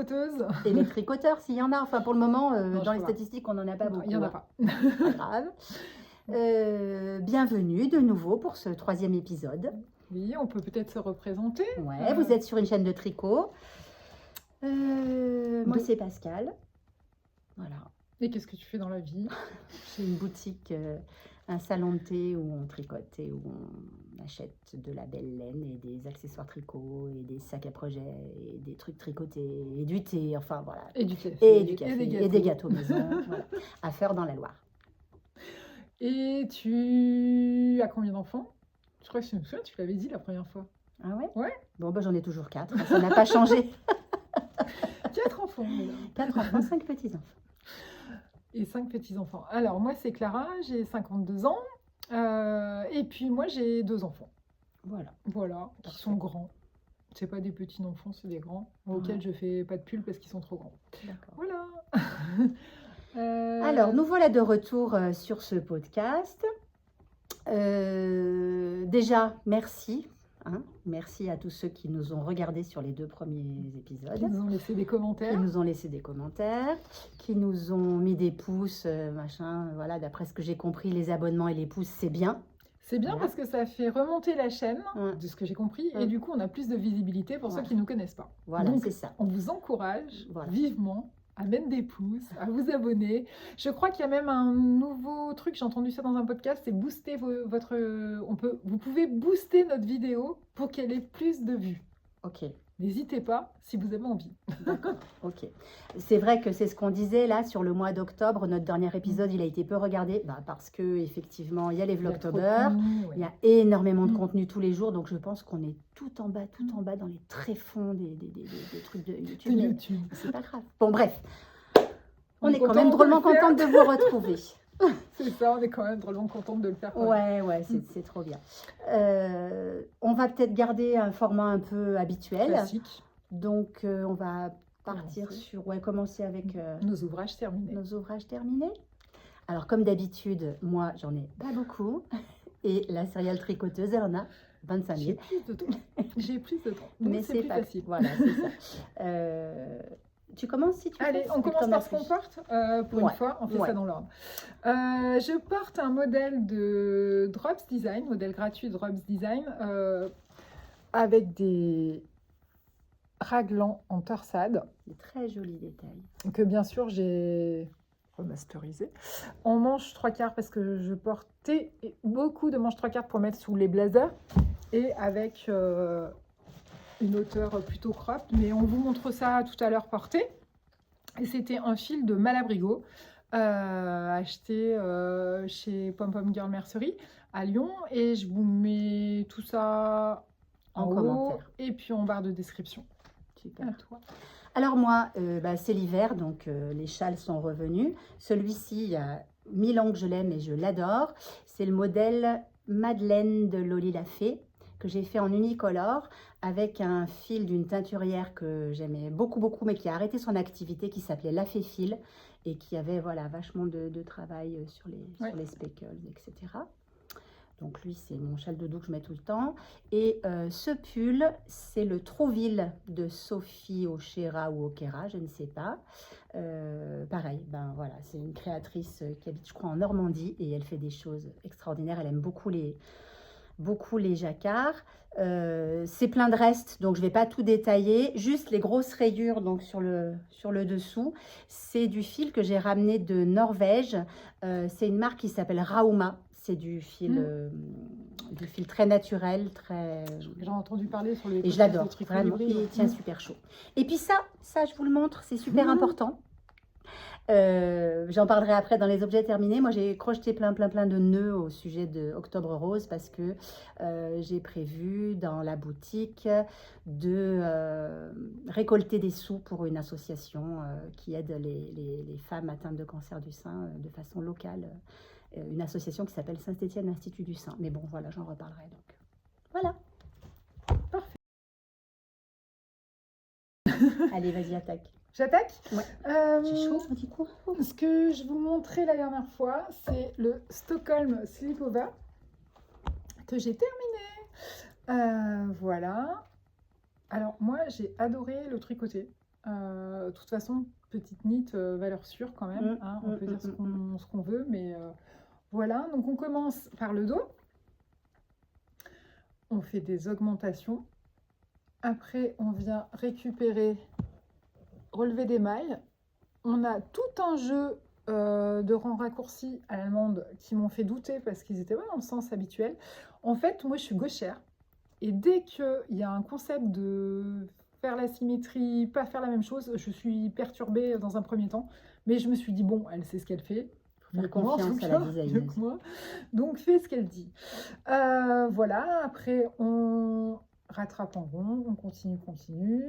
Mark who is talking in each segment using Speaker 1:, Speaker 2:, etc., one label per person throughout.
Speaker 1: tricoteuses.
Speaker 2: Et les tricoteurs, s'il y en a. Enfin, pour le moment,
Speaker 1: Non,
Speaker 2: dans
Speaker 1: je
Speaker 2: les
Speaker 1: vois.
Speaker 2: statistiques, on n'en a pas
Speaker 1: Non,
Speaker 2: beaucoup.
Speaker 1: il n'y en a
Speaker 2: hein.
Speaker 1: pas.
Speaker 2: Pas grave. Bienvenue de nouveau pour ce 3e épisode.
Speaker 1: Oui, on peut peut-être se représenter.
Speaker 2: Ouais, vous êtes sur une chaîne de tricot. Moi, c'est Pascal. Voilà.
Speaker 1: Et qu'est-ce que tu fais dans la vie?
Speaker 2: J'ai une boutique, un salon de thé où on tricote et où on achète de la belle laine et des accessoires tricot et des sacs à projet et des trucs tricotés et du thé, enfin voilà.
Speaker 1: Et du café.
Speaker 2: Et du café
Speaker 1: des
Speaker 2: et des gâteaux maison, voilà, à faire dans la Loire.
Speaker 1: Et tu as combien d'enfants? Je crois que je me souviens, tu l'avais dit la première fois.
Speaker 2: Ah ouais?
Speaker 1: Ouais.
Speaker 2: Bon, bah, j'en ai toujours 4, ça n'a pas changé.
Speaker 1: 4 enfants. Mesdames.
Speaker 2: 4 enfants, 5 petits-enfants.
Speaker 1: Et 5 petits-enfants. Alors, moi, c'est Clara, j'ai 52 ans. Et puis, moi, j'ai 2 enfants.
Speaker 2: Voilà.
Speaker 1: Voilà, qui
Speaker 2: Parfait.
Speaker 1: sont grands. C'est pas des petits enfants, c'est des grands, auxquels je fais pas de pull parce qu'ils sont trop grands.
Speaker 2: D'accord.
Speaker 1: Voilà.
Speaker 2: Alors, nous voilà de retour sur ce podcast. Déjà, merci. Merci à tous ceux qui nous ont regardés sur les 2 premiers épisodes.
Speaker 1: Qui nous ont laissé des commentaires.
Speaker 2: Qui nous ont laissé des commentaires, qui nous ont mis des pouces, machin. Voilà, d'après ce que j'ai compris, les abonnements et les pouces, c'est bien.
Speaker 1: C'est bien
Speaker 2: Voilà.
Speaker 1: parce que ça fait remonter la chaîne,
Speaker 2: Ouais.
Speaker 1: de ce que j'ai compris,
Speaker 2: Ouais.
Speaker 1: et du coup, on a plus de visibilité pour
Speaker 2: Voilà.
Speaker 1: ceux qui ne nous connaissent pas.
Speaker 2: Voilà,
Speaker 1: Donc,
Speaker 2: c'est ça.
Speaker 1: on vous encourage
Speaker 2: Voilà.
Speaker 1: vivement à mettre des pouces, à vous abonner. Je crois qu'il y a même un nouveau truc, j'ai entendu ça dans un podcast, c'est booster vous pouvez booster notre vidéo pour qu'elle ait plus de vues.
Speaker 2: Ok,
Speaker 1: N'hésitez pas si vous avez envie.
Speaker 2: d'accord. Ok. C'est vrai que c'est ce qu'on disait là sur le mois d'octobre. Notre dernier épisode, il a été peu regardé parce que effectivement, il y a les
Speaker 1: Il y a trop de
Speaker 2: Vlogtober.
Speaker 1: contenu, ouais.
Speaker 2: Il y a énormément de
Speaker 1: Mm.
Speaker 2: contenu tous les jours, donc je pense qu'on est tout en bas dans les tréfonds des trucs de YouTube.
Speaker 1: De
Speaker 2: mais
Speaker 1: YouTube.
Speaker 2: c'est pas grave. Bon, bref, on est quand
Speaker 1: content
Speaker 2: même
Speaker 1: de
Speaker 2: drôlement
Speaker 1: le faire.
Speaker 2: contente de vous retrouver.
Speaker 1: C'est ça, on est quand même drôlement contente de le faire. quand même.
Speaker 2: Ouais, c'est trop bien. On va peut-être garder un format un peu habituel.
Speaker 1: Classique.
Speaker 2: Donc, on va partir commencer avec
Speaker 1: Nos ouvrages terminés.
Speaker 2: nos ouvrages terminés. Alors, comme d'habitude, moi, j'en ai pas beaucoup. Et la céréale tricoteuse, elle en a 25
Speaker 1: J'ai
Speaker 2: 000.
Speaker 1: plus de temps. J'ai plus de temps. Donc
Speaker 2: Mais
Speaker 1: c'est
Speaker 2: c'est
Speaker 1: plus
Speaker 2: pas
Speaker 1: facile.
Speaker 2: Voilà, c'est ça. Tu commences si tu veux.
Speaker 1: Allez, on commence par ce qu'on porte. Pour une fois, on fait ça dans l'ordre. Je porte un modèle de Drops Design, modèle gratuit Drops Design, avec des raglans en torsade,
Speaker 2: Des très jolis détails.
Speaker 1: que bien sûr j'ai remasterisé. En manche 3/4 parce que je portais beaucoup de manches 3/4 pour mettre sous les blazers et avec une hauteur plutôt crop, mais on vous montre ça tout à l'heure porté. Et c'était un fil de Malabrigo acheté chez Pom Pom Girl Mercery à Lyon, et je vous mets tout ça en haut
Speaker 2: commentaire.
Speaker 1: et puis en barre de description.
Speaker 2: Super.
Speaker 1: À toi.
Speaker 2: Alors moi, c'est l'hiver, donc les châles sont revenus. Celui-ci, il y a 1000 ans que je l'aime et je l'adore. C'est le modèle Madeleine de Loli la Fée, que j'ai fait en unicolore avec un fil d'une teinturière que j'aimais beaucoup, mais qui a arrêté son activité, qui s'appelait La Fée Fil et qui avait vachement de travail sur les speckles, etc. Donc lui, c'est mon châle de doux que je mets tout le temps. Et ce pull, c'est le Trouville de Sophie Ochera ou Okera, je ne sais pas. Pareil, voilà, c'est une créatrice qui habite, je crois, en Normandie, et elle fait des choses extraordinaires. Elle aime beaucoup les jacquards. C'est plein de restes, donc je ne vais pas tout détailler. Juste les grosses rayures donc sur le dessous. C'est du fil que j'ai ramené de Norvège. C'est une marque qui s'appelle Rauma. C'est du fil très naturel, très...
Speaker 1: J'ai entendu parler sur les...
Speaker 2: Et je l'adore, vraiment, il tient super chaud. Et puis ça, je vous le montre, c'est super important. J'en parlerai après dans les objets terminés. Moi, j'ai crocheté plein de nœuds au sujet de Octobre Rose parce que j'ai prévu dans la boutique de récolter des sous pour une association qui aide les femmes atteintes de cancer du sein de façon locale. Une association qui s'appelle Saint-Étienne Institut du Sein. Mais bon, voilà, j'en reparlerai donc. Voilà.
Speaker 1: Parfait.
Speaker 2: Allez, vas-y, attaque.
Speaker 1: J'attaque?
Speaker 2: Ouais. J'ai chaud, du coup.
Speaker 1: Ce que je vous montrais la dernière fois, c'est le Stockholm Slipover que j'ai terminé. Voilà. Alors, moi, j'ai adoré le tricoter. De toute façon, petite knit, valeur sûre quand même. Hein, on peut dire ce qu'on veut, mais voilà. Donc on commence par le dos. On fait des augmentations. Après, on vient récupérer, relever des mailles. On a tout un jeu de rangs raccourcis à l'allemande qui m'ont fait douter parce qu'ils étaient dans le sens habituel. En fait, moi, je suis gauchère. Et dès qu'il y a un concept de faire la symétrie, pas faire la même chose, je suis perturbée dans un premier temps. Mais je me suis dit, bon, elle sait ce qu'elle fait.
Speaker 2: Faire confiance à la designeuse.
Speaker 1: Donc, fais ce qu'elle dit. Voilà, après, on rattrape en rond, on continue.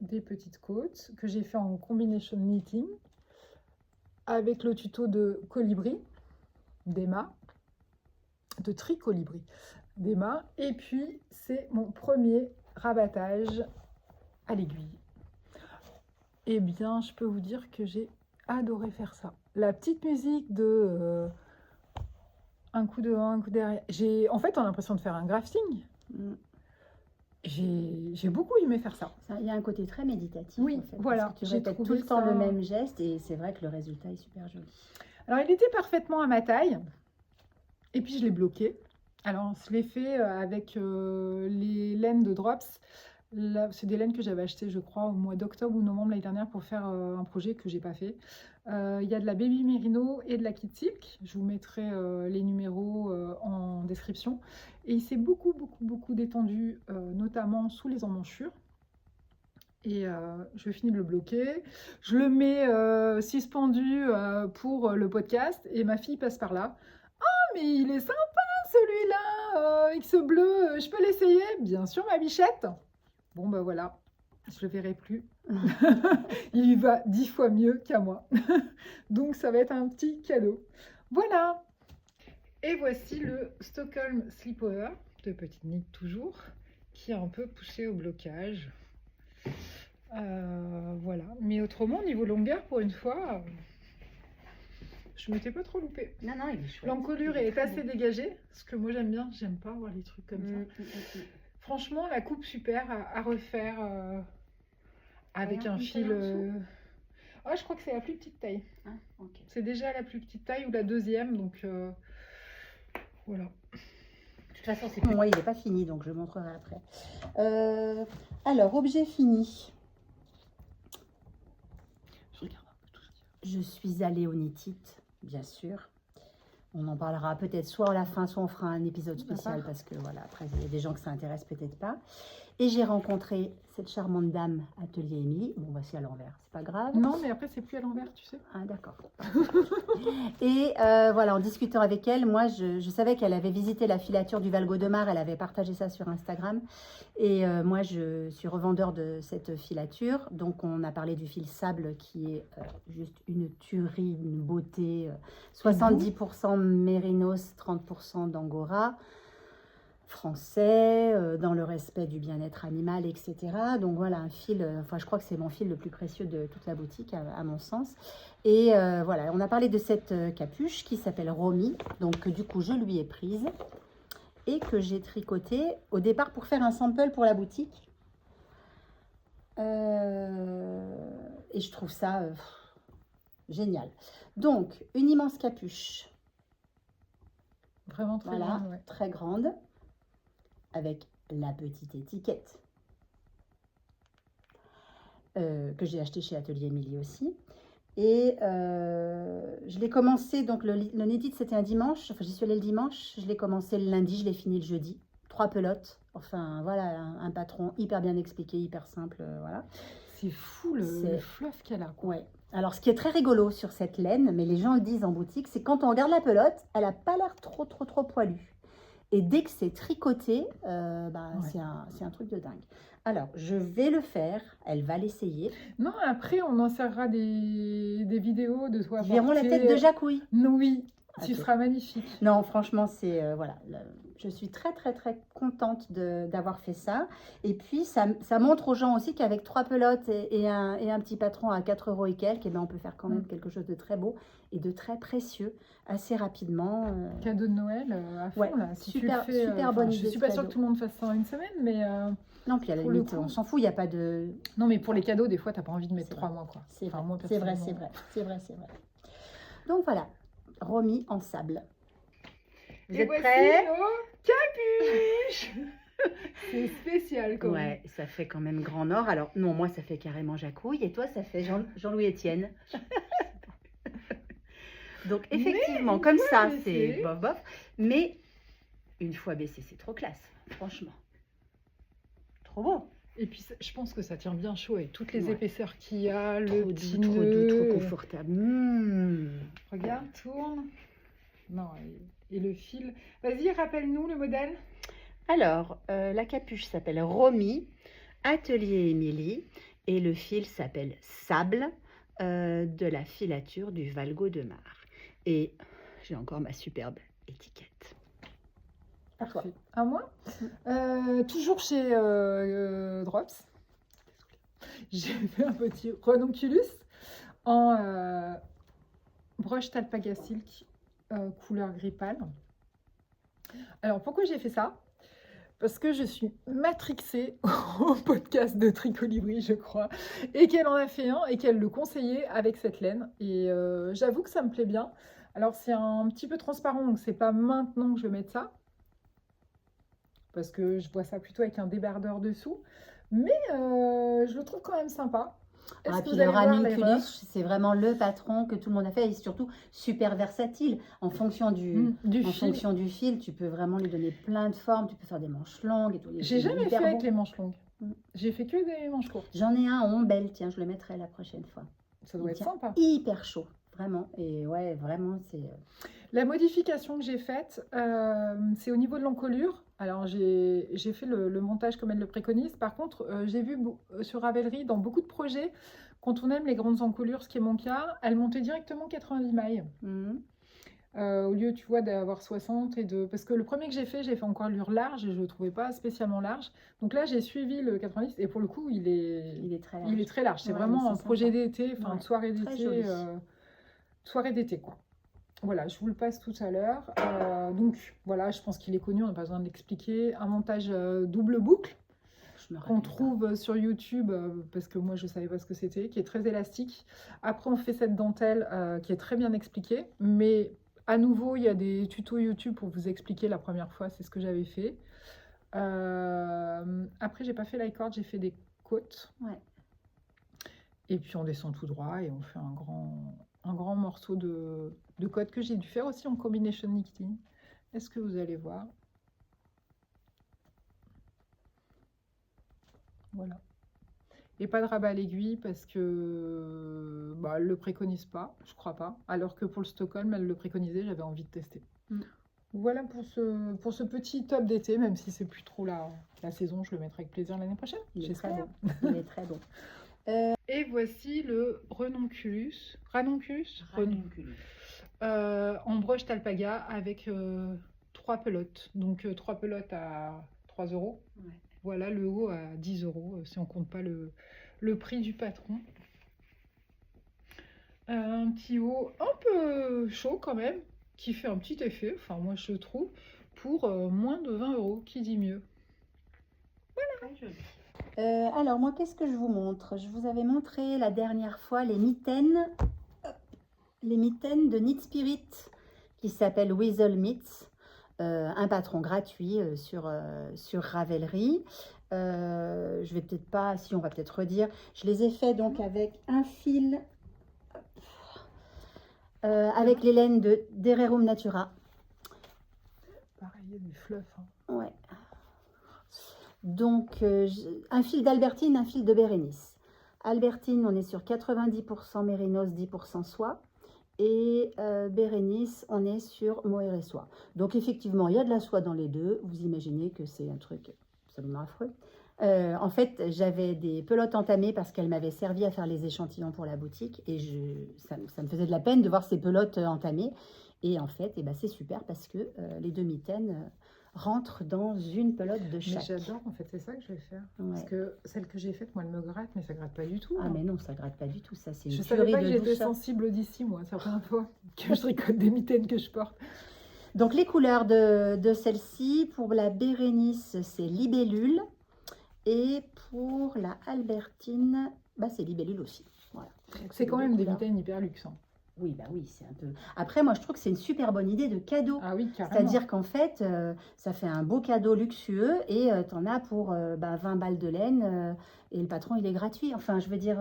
Speaker 1: Des petites côtes que j'ai fait en combination knitting avec le tuto de colibri, d'Emma, de tri-colibri d'Emma. Et puis, c'est mon premier rabattage à l'aiguille. Eh bien, je peux vous dire que j'ai adoré faire ça. La petite musique de un coup devant, un coup derrière. En fait, on a l'impression de faire un grafting. J'ai beaucoup aimé faire ça.
Speaker 2: Il y a un côté très méditatif.
Speaker 1: Oui,
Speaker 2: en fait,
Speaker 1: voilà.
Speaker 2: Parce que tu répètes tout le temps le même geste et c'est vrai que le résultat est super joli.
Speaker 1: Alors, il était parfaitement à ma taille. Et puis, je l'ai bloqué. Alors, je l'ai fait avec les laines de Drops. C'est des laines que j'avais achetées, je crois, au mois d'octobre ou novembre l'année dernière pour faire un projet que j'ai pas fait. Il y a de la Baby Merino et de la Kid Silk. Je vous mettrai les numéros en description. Et il s'est beaucoup détendu, notamment sous les emmanchures. Et je finis de le bloquer. Je le mets suspendu pour le podcast. Et ma fille passe par là. Ah, mais il est sympa celui-là, X bleu, je peux l'essayer? Bien sûr, ma bichette. Bon, ben voilà, je le verrai plus. Il y va 10 fois mieux qu'à moi. Donc, ça va être un petit cadeau. Voilà. Et voici le Stockholm Slipover, de petite knit toujours, qui est un peu poussé au blocage. Voilà. Mais autrement, niveau longueur, pour une fois, je ne m'étais pas trop loupée.
Speaker 2: Non, il est chouette.
Speaker 1: L'encolure est assez dégagée, ce que moi j'aime bien. J'aime pas avoir les trucs comme ça. Franchement, la coupe super à refaire avec un fil. Je crois que c'est la plus petite taille.
Speaker 2: Ah, okay.
Speaker 1: C'est déjà la plus petite taille ou la deuxième, donc voilà.
Speaker 2: De toute façon, c'est moi, il n'est pas fini, donc je le montrerai après. Alors, objet fini.
Speaker 1: Je regarde un peu tout ça.
Speaker 2: Je suis allée au Knit It, bien sûr. On en parlera peut-être soit à la fin, soit on fera un épisode spécial parce que voilà, après il y a des gens que ça intéresse peut-être pas. Et j'ai rencontré cette charmante dame Atelier Émilie. Bon, bah c'est à l'envers, c'est pas grave.
Speaker 1: Non, mais après c'est plus à l'envers, tu sais.
Speaker 2: Ah d'accord. Et voilà, en discutant avec elle, moi je savais qu'elle avait visité la filature du Val-Gaudemar, elle avait partagé ça sur Instagram. Et moi je suis revendeur de cette filature, donc on a parlé du fil sable qui est juste une tuerie, une beauté, 70% mérinos, 30% d'angora. Français, dans le respect du bien-être animal, etc. Donc voilà, un fil, enfin je crois que c'est mon fil le plus précieux de toute la boutique, à mon sens. Et voilà, on a parlé de cette capuche qui s'appelle Romy, donc que du coup je lui ai prise et que j'ai tricoté au départ pour faire un sample pour la boutique. Et je trouve ça génial. Donc, une immense capuche.
Speaker 1: Vraiment très
Speaker 2: voilà,
Speaker 1: grande, ouais.
Speaker 2: Très grande. Avec la petite étiquette que j'ai acheté chez Atelier Émilie aussi. Et je l'ai commencé, donc le Knit It c'était un dimanche, enfin j'y suis allée le dimanche, je l'ai commencé le lundi, je l'ai fini le jeudi. 3 pelotes, enfin voilà, un patron hyper bien expliqué, hyper simple, voilà.
Speaker 1: C'est fou le fluff qu'elle a.
Speaker 2: Ouais. Alors ce qui est très rigolo sur cette laine, mais les gens le disent en boutique, c'est quand on regarde la pelote, elle n'a pas l'air trop poilue. Et dès que c'est tricoté, c'est un truc de dingue. Alors, je vais le faire. Elle va l'essayer.
Speaker 1: Non, après, on en serra des vidéos de toi.
Speaker 2: Ils verront la tête de Jacouille.
Speaker 1: Oui, tu seras magnifique.
Speaker 2: Non, franchement, c'est... voilà. Je suis très contente d'avoir fait ça. Et puis, ça montre aux gens aussi qu'avec 3 pelotes et un petit patron à 4 € et quelques, on peut faire quand même quelque chose de très beau et de très précieux assez rapidement.
Speaker 1: Cadeau de Noël à fond, là. Si
Speaker 2: super
Speaker 1: tu le fais,
Speaker 2: super bonne idée.
Speaker 1: Je ne suis pas sûre que tout le monde fasse ça en une semaine, mais
Speaker 2: Non, puis à la
Speaker 1: Pour le
Speaker 2: limite,
Speaker 1: coup.
Speaker 2: on s'en fout, il n'y a pas de...
Speaker 1: Non, mais pour les cadeaux, des fois, t'as pas envie de mettre
Speaker 2: C'est
Speaker 1: 3
Speaker 2: vrai.
Speaker 1: mois, quoi.
Speaker 2: C'est
Speaker 1: Enfin,
Speaker 2: vrai,
Speaker 1: moi,
Speaker 2: c'est vrai,
Speaker 1: personnellement.
Speaker 2: c'est vrai, c'est vrai. Donc voilà, remis en sable. Vous êtes prêts?
Speaker 1: nos capuches. C'est spécial, quand même.
Speaker 2: Ouais, ça fait quand même Grand Nord. Alors, non, moi, ça fait carrément Jacouille. Et toi, ça fait Jean-Louis Etienne. Donc, effectivement, comme ça, c'est bof bof. Mais une fois baissé, c'est trop classe, franchement. Trop beau.
Speaker 1: Et puis, je pense que ça tient bien chaud avec toutes les
Speaker 2: Ouais.
Speaker 1: épaisseurs qu'il y a, le
Speaker 2: Trop
Speaker 1: petit
Speaker 2: doux, trop
Speaker 1: nœud.
Speaker 2: doux, trop confortable.
Speaker 1: Regarde, tourne. Non, et le fil. Vas-y, rappelle-nous le modèle.
Speaker 2: Alors, la capuche s'appelle Romy, Atelier Émilie, et le fil s'appelle Sable, de la filature du Valgo de Mar. Et j'ai encore ma superbe étiquette. À toi.
Speaker 1: À moi. Toujours chez Drops. J'ai fait un petit ranunculus en broche Talpaga Silk couleur gris pâle. Alors pourquoi j'ai fait ça? Parce que je suis matrixée au podcast de Tricolibri, je crois, et qu'elle en a fait un et qu'elle le conseillait avec cette laine. Et j'avoue que ça me plaît bien. Alors c'est un petit peu transparent, donc c'est pas maintenant que je vais mettre ça, parce que je vois ça plutôt avec un débardeur dessous. Mais je le trouve quand même sympa.
Speaker 2: Ah, puis le ranunculus, c'est vraiment le patron que tout le monde a fait, et surtout super versatile. En fonction du fil, tu peux vraiment lui donner plein de formes. Tu peux faire des manches longues et tout.
Speaker 1: J'ai jamais fait avec les manches longues. J'ai fait que des manches courtes.
Speaker 2: J'en ai un en ombelle, tiens, je le mettrai la prochaine fois.
Speaker 1: Ça doit être sympa.
Speaker 2: Hyper chaud, vraiment. Et ouais, vraiment, c'est...
Speaker 1: La modification que j'ai faite, c'est au niveau de l'encolure. Alors, j'ai fait le montage comme elle le préconise. Par contre, j'ai vu sur Ravelry, dans beaucoup de projets, quand on aime les grandes encolures, ce qui est mon cas, elle montait directement 90 mailles. Au lieu, tu vois, d'avoir 60 et de... Parce que le premier que j'ai fait encore l'allure large et je ne le trouvais pas spécialement large. Donc là, j'ai suivi le 90 et pour le coup, il est très large. Il est très large. C'est vraiment un projet d'été, enfin, de soirée d'été. Soirée d'été, quoi. Voilà, je vous le passe tout à l'heure. Donc, voilà, je pense qu'il est connu, on n'a pas besoin de l'expliquer. Un montage double boucle qu'on trouve sur YouTube, parce que moi, je ne savais pas ce que c'était, qui est très élastique. Après, on fait cette dentelle qui est très bien expliquée. Mais à nouveau, il y a des tutos YouTube pour vous expliquer la première fois, c'est ce que j'avais fait. Après, j'ai pas fait l'icord, j'ai fait des côtes.
Speaker 2: Ouais.
Speaker 1: Et puis, on descend tout droit et on fait un grand morceau de côte que j'ai dû faire aussi en combination knitting. Est-ce que vous allez voir? Voilà. Et pas de rabat à l'aiguille parce que elle le préconise pas, je crois pas. Alors que pour le Stockholm, elle le préconisait, j'avais envie de tester. Voilà pour ce petit top d'été, même si c'est plus trop la saison, je le mettrai avec plaisir l'année prochaine.
Speaker 2: J'espère. Il est très bon.
Speaker 1: Et voici le ranunculus. Ranunculus en broche Talpaga avec 3 pelotes. Donc 3 pelotes à 3 €. Ouais. Voilà, le haut à 10 € si on compte pas le prix du patron. Un petit haut un peu chaud quand même, qui fait un petit effet, enfin moi je trouve, pour moins de 20 €. Qui dit mieux? Voilà. Très joli.
Speaker 2: Alors moi, qu'est-ce que je vous montre? Je vous avais montré la dernière fois les mitaines de Knit Spirit qui s'appelle Weasel Mitts, un patron gratuit sur Ravelry. Je vais peut-être pas, si on va peut-être redire, je les ai fait donc avec un fil, avec les laines de Dererum Natura.
Speaker 1: Pareil, il y a du fluff. Hein.
Speaker 2: Ouais. Donc, un fil d'Albertine, un fil de Bérénice. Albertine, on est sur 90% mérinos, 10% soie. Et Bérénice, on est sur mohair et soie. Donc, effectivement, il y a de la soie dans les deux. Vous imaginez que c'est un truc absolument affreux. En fait, j'avais des pelotes entamées parce qu'elles m'avaient servi à faire les échantillons pour la boutique. Et ça me faisait de la peine de voir ces pelotes entamées. Et en fait, c'est super parce que les deux mitaines... rentre dans une pelote de chaque.
Speaker 1: Mais j'adore, en fait, c'est ça que je vais faire. Ouais. Parce que celle que j'ai faite, moi, elle me gratte, mais ça gratte pas du tout.
Speaker 2: Ah, mais non, ça gratte pas du tout. Ça, c'est une
Speaker 1: je savais pas que j'étais sensible d'ici, moi, c'est la première fois que je tricote des mitaines que je porte.
Speaker 2: Donc, les couleurs de celle-ci, pour la Bérénice, c'est Libellule. Et pour la Albertine, bah, c'est Libellule aussi. Voilà. Donc,
Speaker 1: C'est
Speaker 2: les
Speaker 1: quand
Speaker 2: deux
Speaker 1: même des
Speaker 2: couleurs.
Speaker 1: mitaines hyper luxe. Hein.
Speaker 2: Oui, bah oui, c'est un peu. Après, moi, je trouve que c'est une super bonne idée de cadeau.
Speaker 1: Ah oui, carrément.
Speaker 2: C'est-à-dire qu'en fait, ça fait un beau cadeau luxueux et tu en as pour 20 balles de laine et le patron, il est gratuit. Enfin, je veux dire,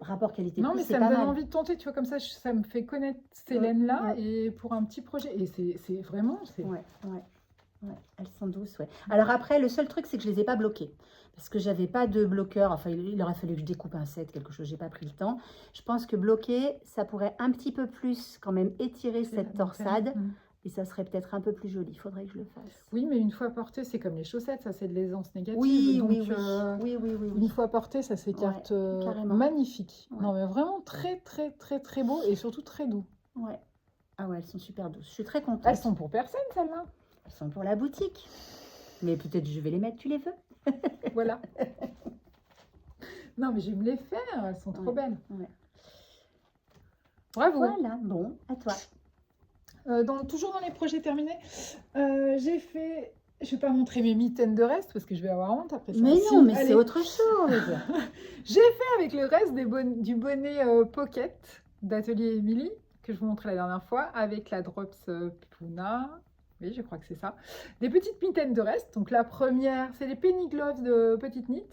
Speaker 2: rapport
Speaker 1: Non,
Speaker 2: qualité-prix,
Speaker 1: mais
Speaker 2: c'est
Speaker 1: ça me
Speaker 2: pas
Speaker 1: donne
Speaker 2: mal.
Speaker 1: envie de tenter, tu vois, comme ça me fait connaître ces
Speaker 2: Ouais,
Speaker 1: laines-là
Speaker 2: ouais.
Speaker 1: et pour un petit projet. Et c'est vraiment, c'est...
Speaker 2: Ouais, ouais, ouais, elles sont douces, ouais. Alors après, le seul truc, c'est que je les ai pas bloquées. Parce que j'avais pas de bloqueur. Enfin, il aurait fallu que je découpe un set, quelque chose. J'ai pas pris le temps. Je pense que bloquer, ça pourrait un petit peu plus quand même étirer
Speaker 1: c'est la
Speaker 2: cette
Speaker 1: dentelle.
Speaker 2: torsade.
Speaker 1: Mm.
Speaker 2: Et ça serait peut-être un peu plus joli. Il faudrait que je le fasse.
Speaker 1: Oui, mais une fois porté, c'est comme les chaussettes, ça c'est de l'aisance négative.
Speaker 2: Oui,
Speaker 1: Donc,
Speaker 2: oui, oui. Oui, oui, oui,
Speaker 1: une
Speaker 2: oui.
Speaker 1: fois porté, ça s'écarte
Speaker 2: carrément.
Speaker 1: magnifique.
Speaker 2: Ouais.
Speaker 1: Non, mais vraiment très, très, très, très beau et surtout très doux.
Speaker 2: Ouais. Ah ouais, elles sont super douces. Je suis très contente.
Speaker 1: Elles sont pour personne, celles-là.
Speaker 2: Elles sont pour la boutique. Mais peut-être je vais les mettre, tu les veux?
Speaker 1: Voilà. Non, mais je vais me les faire, elles sont trop belles.
Speaker 2: Ouais.
Speaker 1: Bravo.
Speaker 2: Voilà, bon, à toi.
Speaker 1: Toujours dans les projets terminés, j'ai fait... Je vais pas montrer mes mitaines de reste parce que je vais avoir honte après ça.
Speaker 2: Mais
Speaker 1: Si,
Speaker 2: non, mais
Speaker 1: allez.
Speaker 2: c'est autre chose.
Speaker 1: J'ai fait avec le reste du bonnet Pocket d'Atelier Émilie, que je vous montrais la dernière fois, avec la Drops Puna. Oui, je crois que c'est ça. Des petites mitaines de reste. Donc la première, c'est les Penny Gloves de Petite Knit.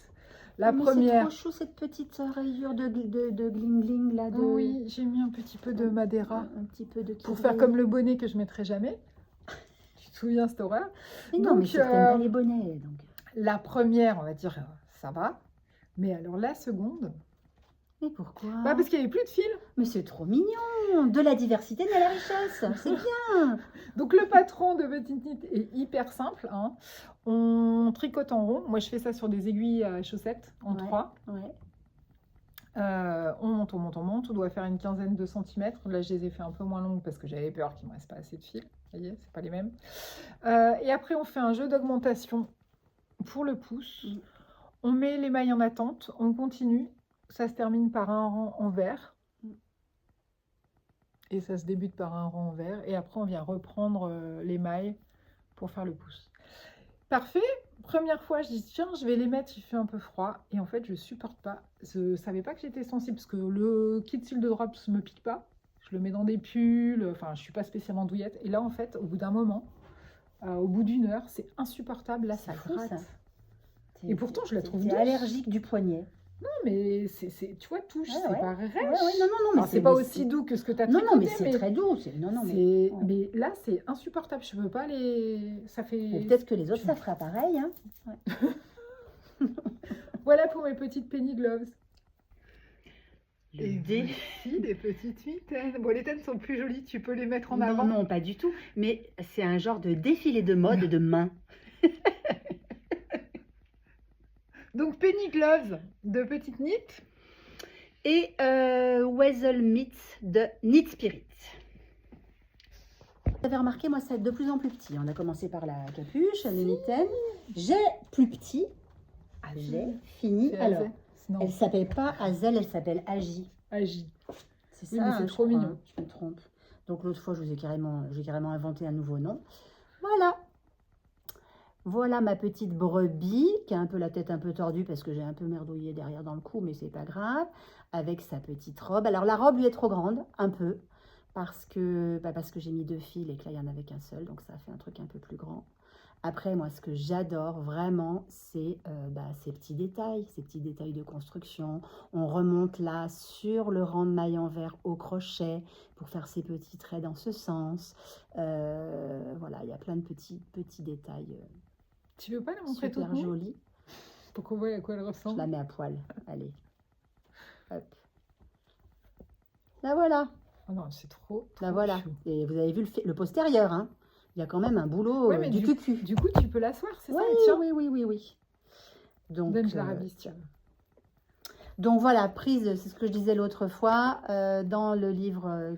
Speaker 1: La
Speaker 2: Mais
Speaker 1: première...
Speaker 2: c'est trop chou cette petite rayure de gling gling là.
Speaker 1: Oui, j'ai mis un petit peu de Madeira
Speaker 2: Un petit peu de
Speaker 1: pour faire comme le bonnet que je mettrai jamais. Tu te souviens cette horreur?
Speaker 2: Mais non,
Speaker 1: Donc,
Speaker 2: mais c'est que t'aimes pas les bonnets. Donc.
Speaker 1: La première, on va dire, ça va. Mais alors la seconde...
Speaker 2: Mais pourquoi?
Speaker 1: Bah parce qu'il n'y avait plus de fil.
Speaker 2: Mais c'est trop mignon. De la diversité, de la richesse. C'est bien.
Speaker 1: Donc le patron de Petite Knit est hyper simple. Hein. On tricote en rond. Moi, je fais ça sur des aiguilles à chaussettes en 3.
Speaker 2: Ouais.
Speaker 1: On monte, on monte, on monte. On doit faire une quinzaine de centimètres. Là, je les ai fait un peu moins longues parce que j'avais peur qu'il ne me reste pas assez de fil. Vous voyez, c'est pas les mêmes. Et après, on fait un jeu d'augmentation pour le pouce. On met les mailles en attente. On continue. Ça se termine par un rang en vert. Et ça se débute par un rang en vert. Et après, on vient reprendre les mailles pour faire le pouce. Parfait. Première fois, je dis, tiens, je vais les mettre, il fait un peu froid. Et en fait, je supporte pas. Je savais pas que j'étais sensible, parce que le kit Seal de Drops me pique pas. Je le mets dans des pulls. Enfin, je suis pas spécialement douillette. Et là, en fait, au bout d'un moment, au bout d'une heure, c'est insupportable. Là, ça
Speaker 2: fou,
Speaker 1: gratte.
Speaker 2: ça.
Speaker 1: Et pourtant, je la trouve douce.
Speaker 2: T'es allergique du poignet.
Speaker 1: Non, mais tu vois, touche, c'est pas rêche.
Speaker 2: Non,
Speaker 1: c'est pas aussi doux que ce que tu as
Speaker 2: Non,
Speaker 1: tricoté.
Speaker 2: non, mais c'est très doux.
Speaker 1: Mais là, c'est insupportable. Je veux pas les... Ça fait...
Speaker 2: Peut-être que les autres, ça fera pareil. Hein. Ouais.
Speaker 1: Voilà pour mes petites Penny Gloves.
Speaker 2: Le
Speaker 1: défi des petites mitaines. Bon, les mitaines sont plus jolies, tu peux les mettre en avant.
Speaker 2: Non, pas du tout. Mais c'est un genre de défilé de mode de main.
Speaker 1: Donc, Penny Gloves de Petite Knit.
Speaker 2: Et Weasel Mitts de Knit Spirit. Vous avez remarqué, moi, ça va être de plus en plus petit. On a commencé par la capuche, les mitaines. J'ai plus petit. J'ai fini. Alors, elle s'appelle pas Hazel, elle s'appelle Agi.
Speaker 1: Agi.
Speaker 2: C'est ça,
Speaker 1: oui, mais c'est trop mignon.
Speaker 2: Je me trompe. Donc l'autre fois, j'ai carrément inventé un nouveau nom. Voilà. Voilà ma petite brebis qui a un peu la tête un peu tordue parce que j'ai un peu merdouillé derrière dans le cou, mais c'est pas grave. Avec sa petite robe. Alors la robe lui est trop grande, un peu, parce que j'ai mis 2 fils et que là il n'y en avait qu'un seul, donc ça a fait un truc un peu plus grand. Après, moi, ce que j'adore vraiment, c'est ces petits détails de construction. On remonte là sur le rang de maille en vert au crochet pour faire ces petits traits dans ce sens. Voilà, il y a plein de petits détails.
Speaker 1: Tu veux pas la montrer toute
Speaker 2: super jolie.
Speaker 1: Pour qu'on voit à quoi elle ressemble.
Speaker 2: Je la mets à poil. Allez. Hop. La voilà.
Speaker 1: Oh non, c'est trop
Speaker 2: La voilà.
Speaker 1: chou.
Speaker 2: Et vous avez vu le postérieur, hein. Il y a quand même un boulot
Speaker 1: ouais, mais
Speaker 2: du cucu.
Speaker 1: Du coup, tu peux l'asseoir, c'est ça?
Speaker 2: Oui. Donc,
Speaker 1: Donne, je la ravise, tiens.
Speaker 2: Donc voilà, prise, c'est ce que je disais l'autre fois, dans le livre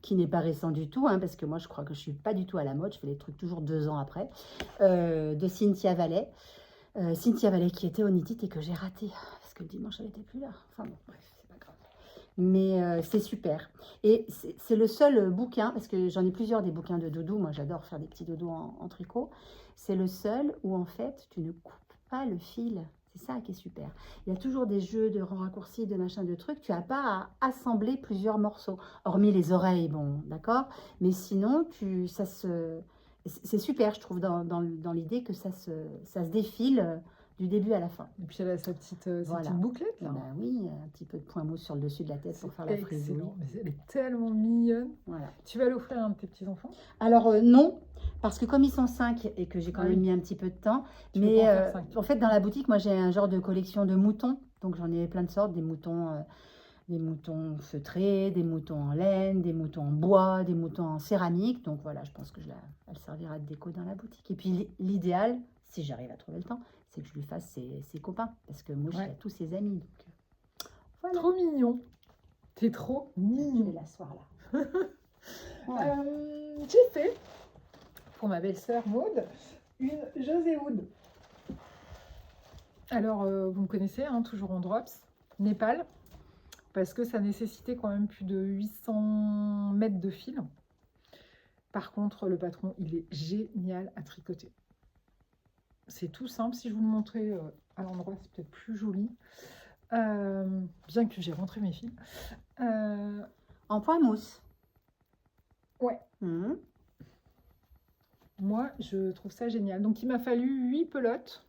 Speaker 2: qui n'est pas récent du tout, hein, parce que moi je crois que je suis pas du tout à la mode, je fais les trucs toujours 2 ans après, de Cynthia Vallet. Cynthia Vallet qui était au Knit It et que j'ai raté, parce que le dimanche elle n'était plus là. Enfin bon, bref, c'est pas grave. Mais c'est super. Et c'est le seul bouquin, parce que j'en ai plusieurs des bouquins de doudou, moi j'adore faire des petits doudous en tricot. C'est le seul où en fait tu ne coupes pas le fil. C'est ça qui est super. Il y a toujours des jeux de raccourcis, de machin, de trucs. Tu n'as pas à assembler plusieurs morceaux. Hormis les oreilles, bon, d'accord. Mais sinon, c'est super, je trouve, dans l'idée que ça se défile du début à la fin.
Speaker 1: Et puis elle a sa petite, ses
Speaker 2: Voilà.
Speaker 1: petites bouclettes là.
Speaker 2: Ben oui, un petit peu de point mousse sur le dessus de la tête pour faire la frisouille.
Speaker 1: Excellent. Mais elle est tellement mignonne.
Speaker 2: Voilà.
Speaker 1: Tu vas l'offrir à un de tes petits-enfants?
Speaker 2: Alors non, parce que comme ils sont 5 et que j'ai quand même mis un petit peu de temps,
Speaker 1: Tu veux
Speaker 2: mais
Speaker 1: pas en faire 5.
Speaker 2: en fait dans la boutique, moi j'ai un genre de collection de moutons, donc j'en ai plein de sortes, des moutons feutrés, des moutons en laine, des moutons en bois, des moutons en céramique, donc voilà, je pense que elle servira de déco dans la boutique. Et puis l'idéal, si j'arrive à trouver le temps, c'est que je lui fasse ses copains, parce que Mouche a tous ses amis. Donc, voilà.
Speaker 1: Trop mignon. T'es trop
Speaker 2: Je vais
Speaker 1: mignon.
Speaker 2: l'asseoir là.
Speaker 1: Voilà. J'ai fait, pour ma belle-sœur Maude, une José Wood. Alors, vous me connaissez, hein, toujours en drops, Népal, parce que ça nécessitait quand même plus de 800 mètres de fil. Par contre, le patron, il est génial à tricoter. C'est tout simple. Si je vous le montrais à l'endroit, c'est peut-être plus joli. Bien que j'ai rentré mes fils.
Speaker 2: En point mousse.
Speaker 1: Ouais.
Speaker 2: Mmh.
Speaker 1: Moi, je trouve ça génial. Donc, il m'a fallu 8 pelotes.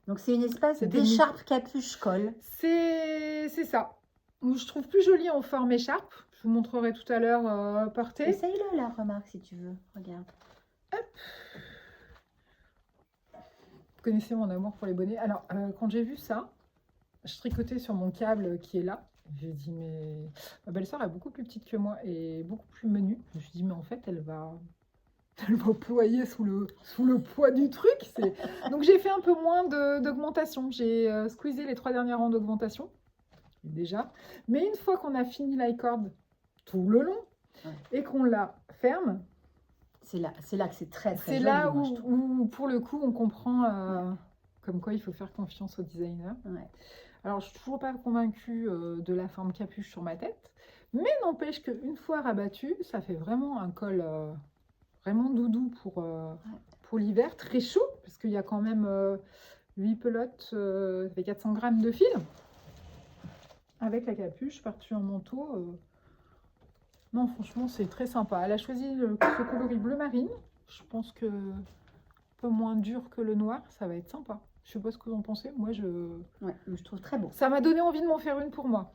Speaker 2: Donc, c'est une espèce
Speaker 1: C'était
Speaker 2: d'écharpe capuche-colle.
Speaker 1: C'est ça. Je trouve plus joli en forme écharpe. Je vous montrerai tout à l'heure portée.
Speaker 2: Essaye-le là, remarque, si tu veux. Regarde.
Speaker 1: Hop. Vous connaissez mon amour pour les bonnets. Alors, quand j'ai vu ça, je tricotais sur mon câble qui est là. J'ai dit, mais ma belle-sœur est beaucoup plus petite que moi et beaucoup plus menue. Je me suis dit, mais en fait, elle va ployer sous le poids du truc. Donc, j'ai fait un peu moins d'augmentation. J'ai squeezé les 3 derniers rangs d'augmentation, déjà. Mais une fois qu'on a fini l'i-cord tout le long et qu'on la ferme,
Speaker 2: c'est là que c'est très, très
Speaker 1: c'est
Speaker 2: joli.
Speaker 1: là
Speaker 2: moi, je trouve.
Speaker 1: où, pour le coup, on comprend comme quoi il faut faire confiance au designer.
Speaker 2: Ouais.
Speaker 1: Alors, je ne suis toujours pas convaincue de la forme capuche sur ma tête, mais n'empêche qu'une fois rabattu, ça fait vraiment un col vraiment doudou pour l'hiver, très chaud, parce qu'il y a quand même 8 pelotes, ça fait 400 grammes de fil, avec la capuche par-dessus un manteau. Non, franchement, c'est très sympa. Elle a choisi ce coloris bleu marine. Je pense que un peu moins dur que le noir, ça va être sympa. Je sais pas ce que vous en pensez. Moi,
Speaker 2: Ouais, je trouve très beau.
Speaker 1: ça m'a donné envie de m'en faire une pour moi.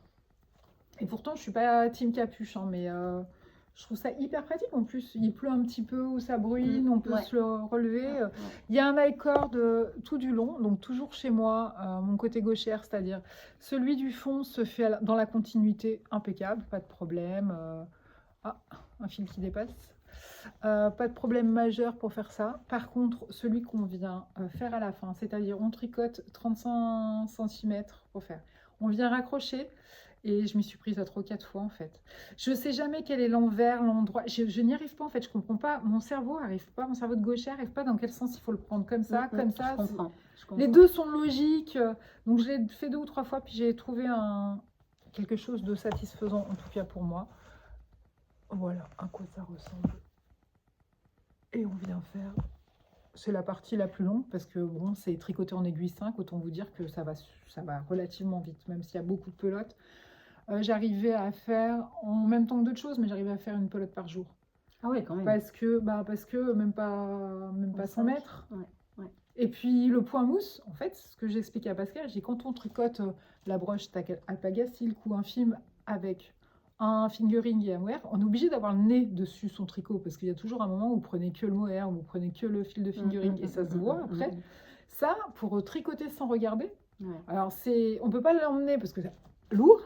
Speaker 1: Et pourtant, je suis pas team capuche, hein, mais je trouve ça hyper pratique. En plus, il pleut un petit peu ou ça bruine, on peut se le relever. Il y a un i-cord tout du long, donc toujours chez moi, mon côté gauchère, c'est-à-dire celui du fond se fait dans la continuité, impeccable, pas de problème. Ah, un fil qui dépasse. Pas de problème majeur pour faire ça. Par contre, celui qu'on vient faire à la fin, c'est-à-dire on tricote 35 cm pour faire. On vient raccrocher et je m'y suis prise à 3 ou 4 fois en fait. Je ne sais jamais quel est l'envers, l'endroit. Je n'y arrive pas en fait, je ne comprends pas. Mon cerveau n'arrive pas, mon cerveau de gauchère n'arrive pas dans quel sens il faut le prendre, comme ça, comme ça.
Speaker 2: Je comprends.
Speaker 1: Les deux sont logiques. Donc je l'ai fait 2 ou 3 fois, puis j'ai trouvé quelque chose de satisfaisant, en tout cas pour moi. Voilà à quoi ça ressemble. Et on vient faire, c'est la partie la plus longue parce que bon, c'est tricoté en aiguille 5, autant vous dire que ça va relativement vite, même s'il y a beaucoup de pelotes. J'arrivais à faire, en même temps que d'autres choses, mais j'arrivais à faire une pelote par jour.
Speaker 2: Ah ouais, quand même.
Speaker 1: Parce que même pas 100 mètres.
Speaker 2: Ouais.
Speaker 1: Et puis le point mousse, en fait, ce que j'expliquais à Pascal, j'ai quand on tricote la broche Alpaga Silk ou un film avec un fingering et un mohair, on est obligé d'avoir le nez dessus son tricot parce qu'il y a toujours un moment où vous prenez que le mohair, où vous prenez que le fil de fingering et ça se voit après. Ça, pour tricoter sans regarder, alors on peut pas l'emmener parce que c'est lourd,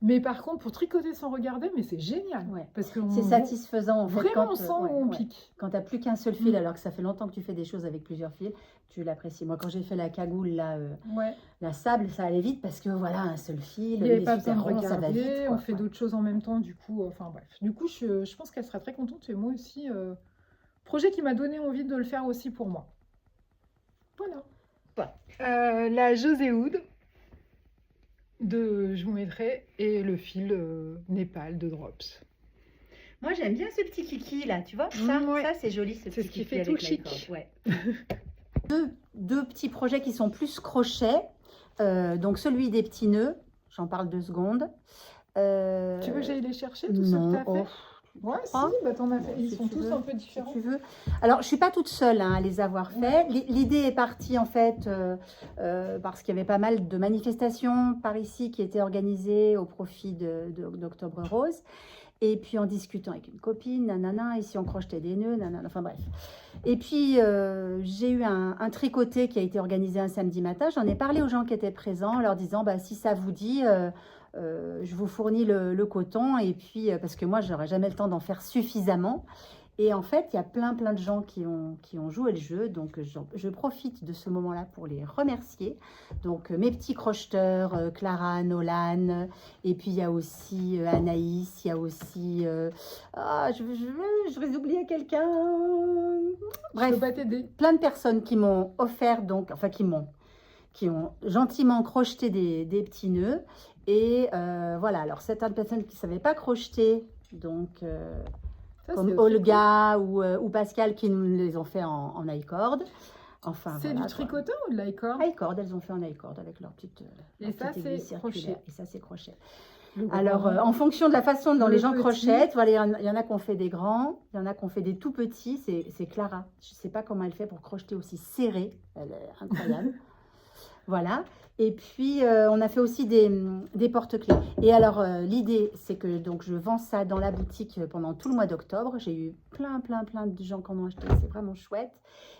Speaker 1: mais par contre pour tricoter sans regarder, mais c'est génial. Parce que
Speaker 2: c'est satisfaisant en fait.
Speaker 1: Vraiment on sent où on pique.
Speaker 2: Quand tu n'as plus qu'un seul fil, alors que ça fait longtemps que tu fais des choses avec plusieurs fils, tu l'apprécies. Moi quand j'ai fait la cagoule, là, la sable, ça allait vite parce que voilà, un seul fil,
Speaker 1: il n'y avait pas besoin de regarder,
Speaker 2: ça va vite,
Speaker 1: on fait d'autres choses en même temps, du coup, enfin bref. Du coup, je pense qu'elle sera très contente et moi aussi. Projet qui m'a donné envie de le faire aussi pour moi. Voilà. La José Wood. Je vous mettrai, et le fil Népal de Drops.
Speaker 2: Moi j'aime bien ce petit kiki là, tu vois, ça c'est joli, ce petit
Speaker 1: ce qui
Speaker 2: kiki
Speaker 1: fait
Speaker 2: avec
Speaker 1: tout chic.
Speaker 2: ouais. deux petits projets qui sont plus crochets. Donc celui des petits nœuds, j'en parle 2 secondes.
Speaker 1: Tu veux que j'aille les chercher, tous ceux que tu as fait? Ouais, si, bah, t'en as fait. Ils sont tous un peu différents.
Speaker 2: Si tu veux. Alors, je suis pas toute seule à les avoir faits. L'idée est partie, en fait, parce qu'il y avait pas mal de manifestations par ici qui étaient organisées au profit d'Octobre Rose. Et puis, en discutant avec une copine, nanana, ici, on crochetait des nœuds, nanana, enfin bref. Et puis, j'ai eu un tricoté qui a été organisé un samedi matin. J'en ai parlé aux gens qui étaient présents, en leur disant, bah, si ça vous dit... je vous fournis le coton et puis parce que moi j'aurais jamais le temps d'en faire suffisamment et en fait il y a plein de gens qui ont joué le jeu, donc je profite de ce moment là pour les remercier. Donc mes petits crocheteurs, Clara, Nolan, et puis il y a aussi Anaïs, il y a aussi je vais oublier quelqu'un, bref,
Speaker 1: je peux pas t'aider.
Speaker 2: Plein de personnes qui m'ont offert, donc enfin qui ont gentiment crocheté des petits nœuds. Et voilà, alors certaines personnes qui ne savaient pas crocheter, donc
Speaker 1: Ça,
Speaker 2: comme
Speaker 1: c'est
Speaker 2: Olga ou Pascal qui nous les ont fait en I-cord. Enfin,
Speaker 1: c'est
Speaker 2: voilà,
Speaker 1: du tricotant ou de l'i-cord?
Speaker 2: I-cord, elles ont fait en I-cord avec leur petite
Speaker 1: et ça, c'est crochet.
Speaker 2: Et ça, c'est crochet.
Speaker 1: Le
Speaker 2: Alors, en fonction de la façon dont les gens
Speaker 1: petit.
Speaker 2: crochettent, voilà, il y en a qui ont fait des grands, il y en a qui ont fait des tout petits. C'est Clara. Je ne sais pas comment elle fait pour crocheter aussi serré. Elle est incroyable. Voilà. Et puis, on a fait aussi des porte-clés. Et alors, l'idée, c'est que donc, je vends ça dans la boutique pendant tout le mois d'octobre. J'ai eu plein de gens qui en ont acheté. C'est vraiment chouette.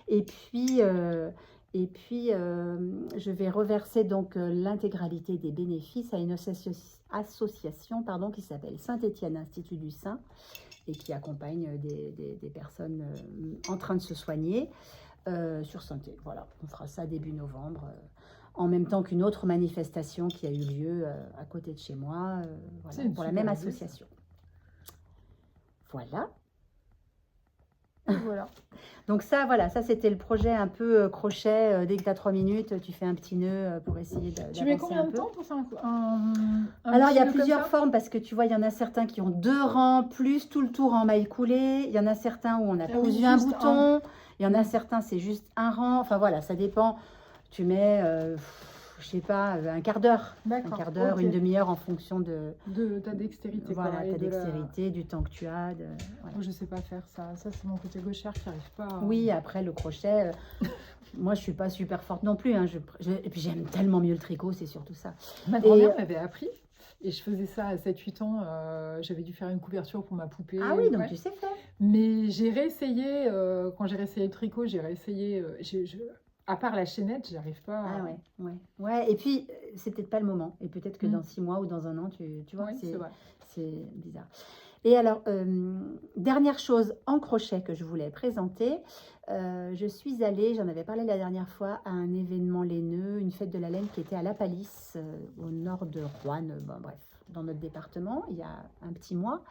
Speaker 2: Et puis, je vais reverser donc l'intégralité des bénéfices à une association pardon, qui s'appelle Saint-Étienne Institut du Sein et qui accompagne des personnes en train de se soigner sur Saint-Étienne. Voilà, on fera ça début novembre. En même temps qu'une autre manifestation qui a eu lieu à côté de chez moi, voilà, pour la même association. Voilà.
Speaker 1: Voilà.
Speaker 2: Donc ça, voilà, ça c'était le projet un peu crochet. Dès que tu as 3 minutes, tu fais un petit nœud pour essayer d'avancer.
Speaker 1: Tu mets combien de temps pour faire un
Speaker 2: Alors il y a plusieurs formes parce que tu vois, il y en a certains qui ont 2 rangs plus tout le tour en maille coulée. Il y en a certains où on a cousu un bouton. Il y en a certains, c'est juste un rang. Enfin voilà, ça dépend. Tu mets, je sais pas, un quart d'heure. Un quart d'heure, une demi-heure en fonction de
Speaker 1: ta dextérité.
Speaker 2: Voilà, ta dextérité, du temps que tu as.
Speaker 1: Voilà. Je ne sais pas faire ça. Ça, c'est mon côté gauchère qui n'arrive pas à...
Speaker 2: Oui, après, le crochet, moi, je ne suis pas super forte non plus. Hein. Et puis, j'aime tellement mieux le tricot, c'est surtout ça.
Speaker 1: Ma grand-mère m'avait appris. Et je faisais ça à 7-8 ans. J'avais dû faire une couverture pour ma poupée.
Speaker 2: Ah oui, donc tu sais faire.
Speaker 1: Mais j'ai réessayé, quand j'ai réessayé le tricot, j'ai réessayé... À part la chaînette, j'arrive pas à...
Speaker 2: Ah ouais. Et puis, c'est peut-être pas le moment. Et peut-être que dans 6 mois ou dans un an, tu vois, c'est bizarre. Et alors, dernière chose en crochet que je voulais présenter. Je suis allée, j'en avais parlé la dernière fois, à un événement laineux, une fête de la laine qui était à La Palisse, au nord de Roanne, bon, bref, dans notre département, il y a un petit mois.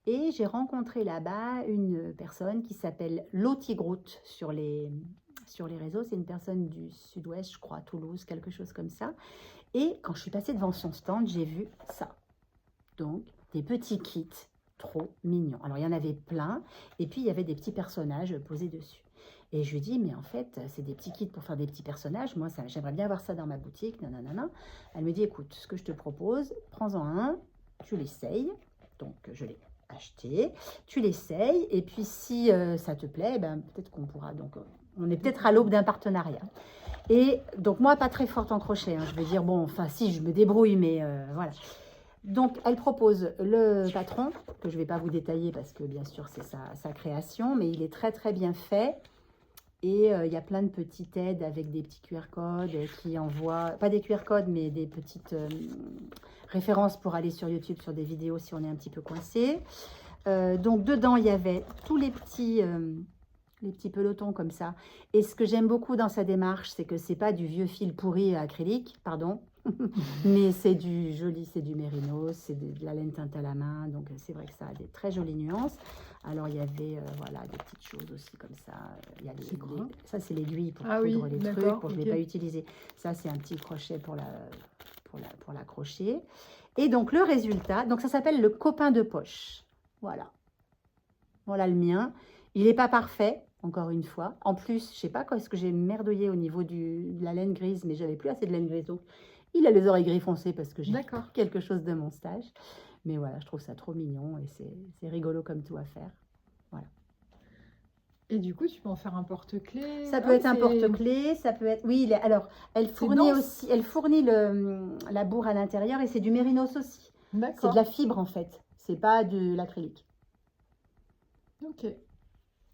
Speaker 2: Et j'ai rencontré là-bas une personne qui s'appelle Lottie Groot sur les réseaux. C'est une personne du sud-ouest, je crois, Toulouse, quelque chose comme ça. Et quand je suis passée devant son stand, j'ai vu ça. Donc, des petits kits trop mignons. Alors, il y en avait plein. Et puis, il y avait des petits personnages posés dessus. Et je lui dis, mais en fait, c'est des petits kits pour faire des petits personnages. Moi, j'aimerais bien avoir ça dans ma boutique. Nanana. Elle me dit, écoute, ce que je te propose, prends-en un, tu l'essayes. Donc, je l'ai acheté. Tu l'essayes. Et puis, si ça te plaît, ben, peut-être qu'on pourra... Donc, on est peut-être à l'aube d'un partenariat. Et donc, moi, pas très forte en crochet. Hein. Je veux dire, bon, enfin, si, je me débrouille, mais voilà. Donc, elle propose le patron, que je ne vais pas vous détailler parce que, bien sûr, c'est sa création, mais il est très bien fait. Et il y a plein de petites aides avec des petits QR codes qui envoient, pas des QR codes, mais des petites références pour aller sur YouTube, sur des vidéos si on est un petit peu coincé. Donc, dedans, il y avait tous les petits pelotons comme ça. Et ce que j'aime beaucoup dans sa démarche, c'est que c'est pas du vieux fil pourri acrylique, pardon, mais c'est du joli, c'est du mérinos, c'est de la laine teinte à la main, donc c'est vrai que ça a des très jolies nuances. Alors il y avait voilà, des petites choses aussi comme ça. Il y a ça c'est l'aiguille pour coudre les trucs, je ne l'ai pas utilisé. Ça c'est un petit crochet pour l'accrocher. Et donc le résultat, donc ça s'appelle le copain de poche. Voilà. Voilà le mien. Il n'est pas parfait. encore une fois. En plus, je sais pas quand est-ce que j'ai merdouillé au niveau de la laine grise, mais j'avais plus assez de laine grise. Donc, il a les oreilles gris foncées parce que j'ai
Speaker 1: D'accord.
Speaker 2: pris quelque chose de mon stage. Mais voilà, je trouve ça trop mignon et c'est rigolo comme tout à faire. Voilà.
Speaker 1: Et du coup, tu peux en faire un porte-clés.
Speaker 2: Ça peut être un porte-clés, ça peut être... Oui, alors, elle fournit
Speaker 1: dense.
Speaker 2: aussi, elle fournit la bourre à l'intérieur et c'est du mérinos aussi. C'est
Speaker 1: D'accord.
Speaker 2: de la fibre en fait, c'est pas de l'acrylique.
Speaker 1: Ok.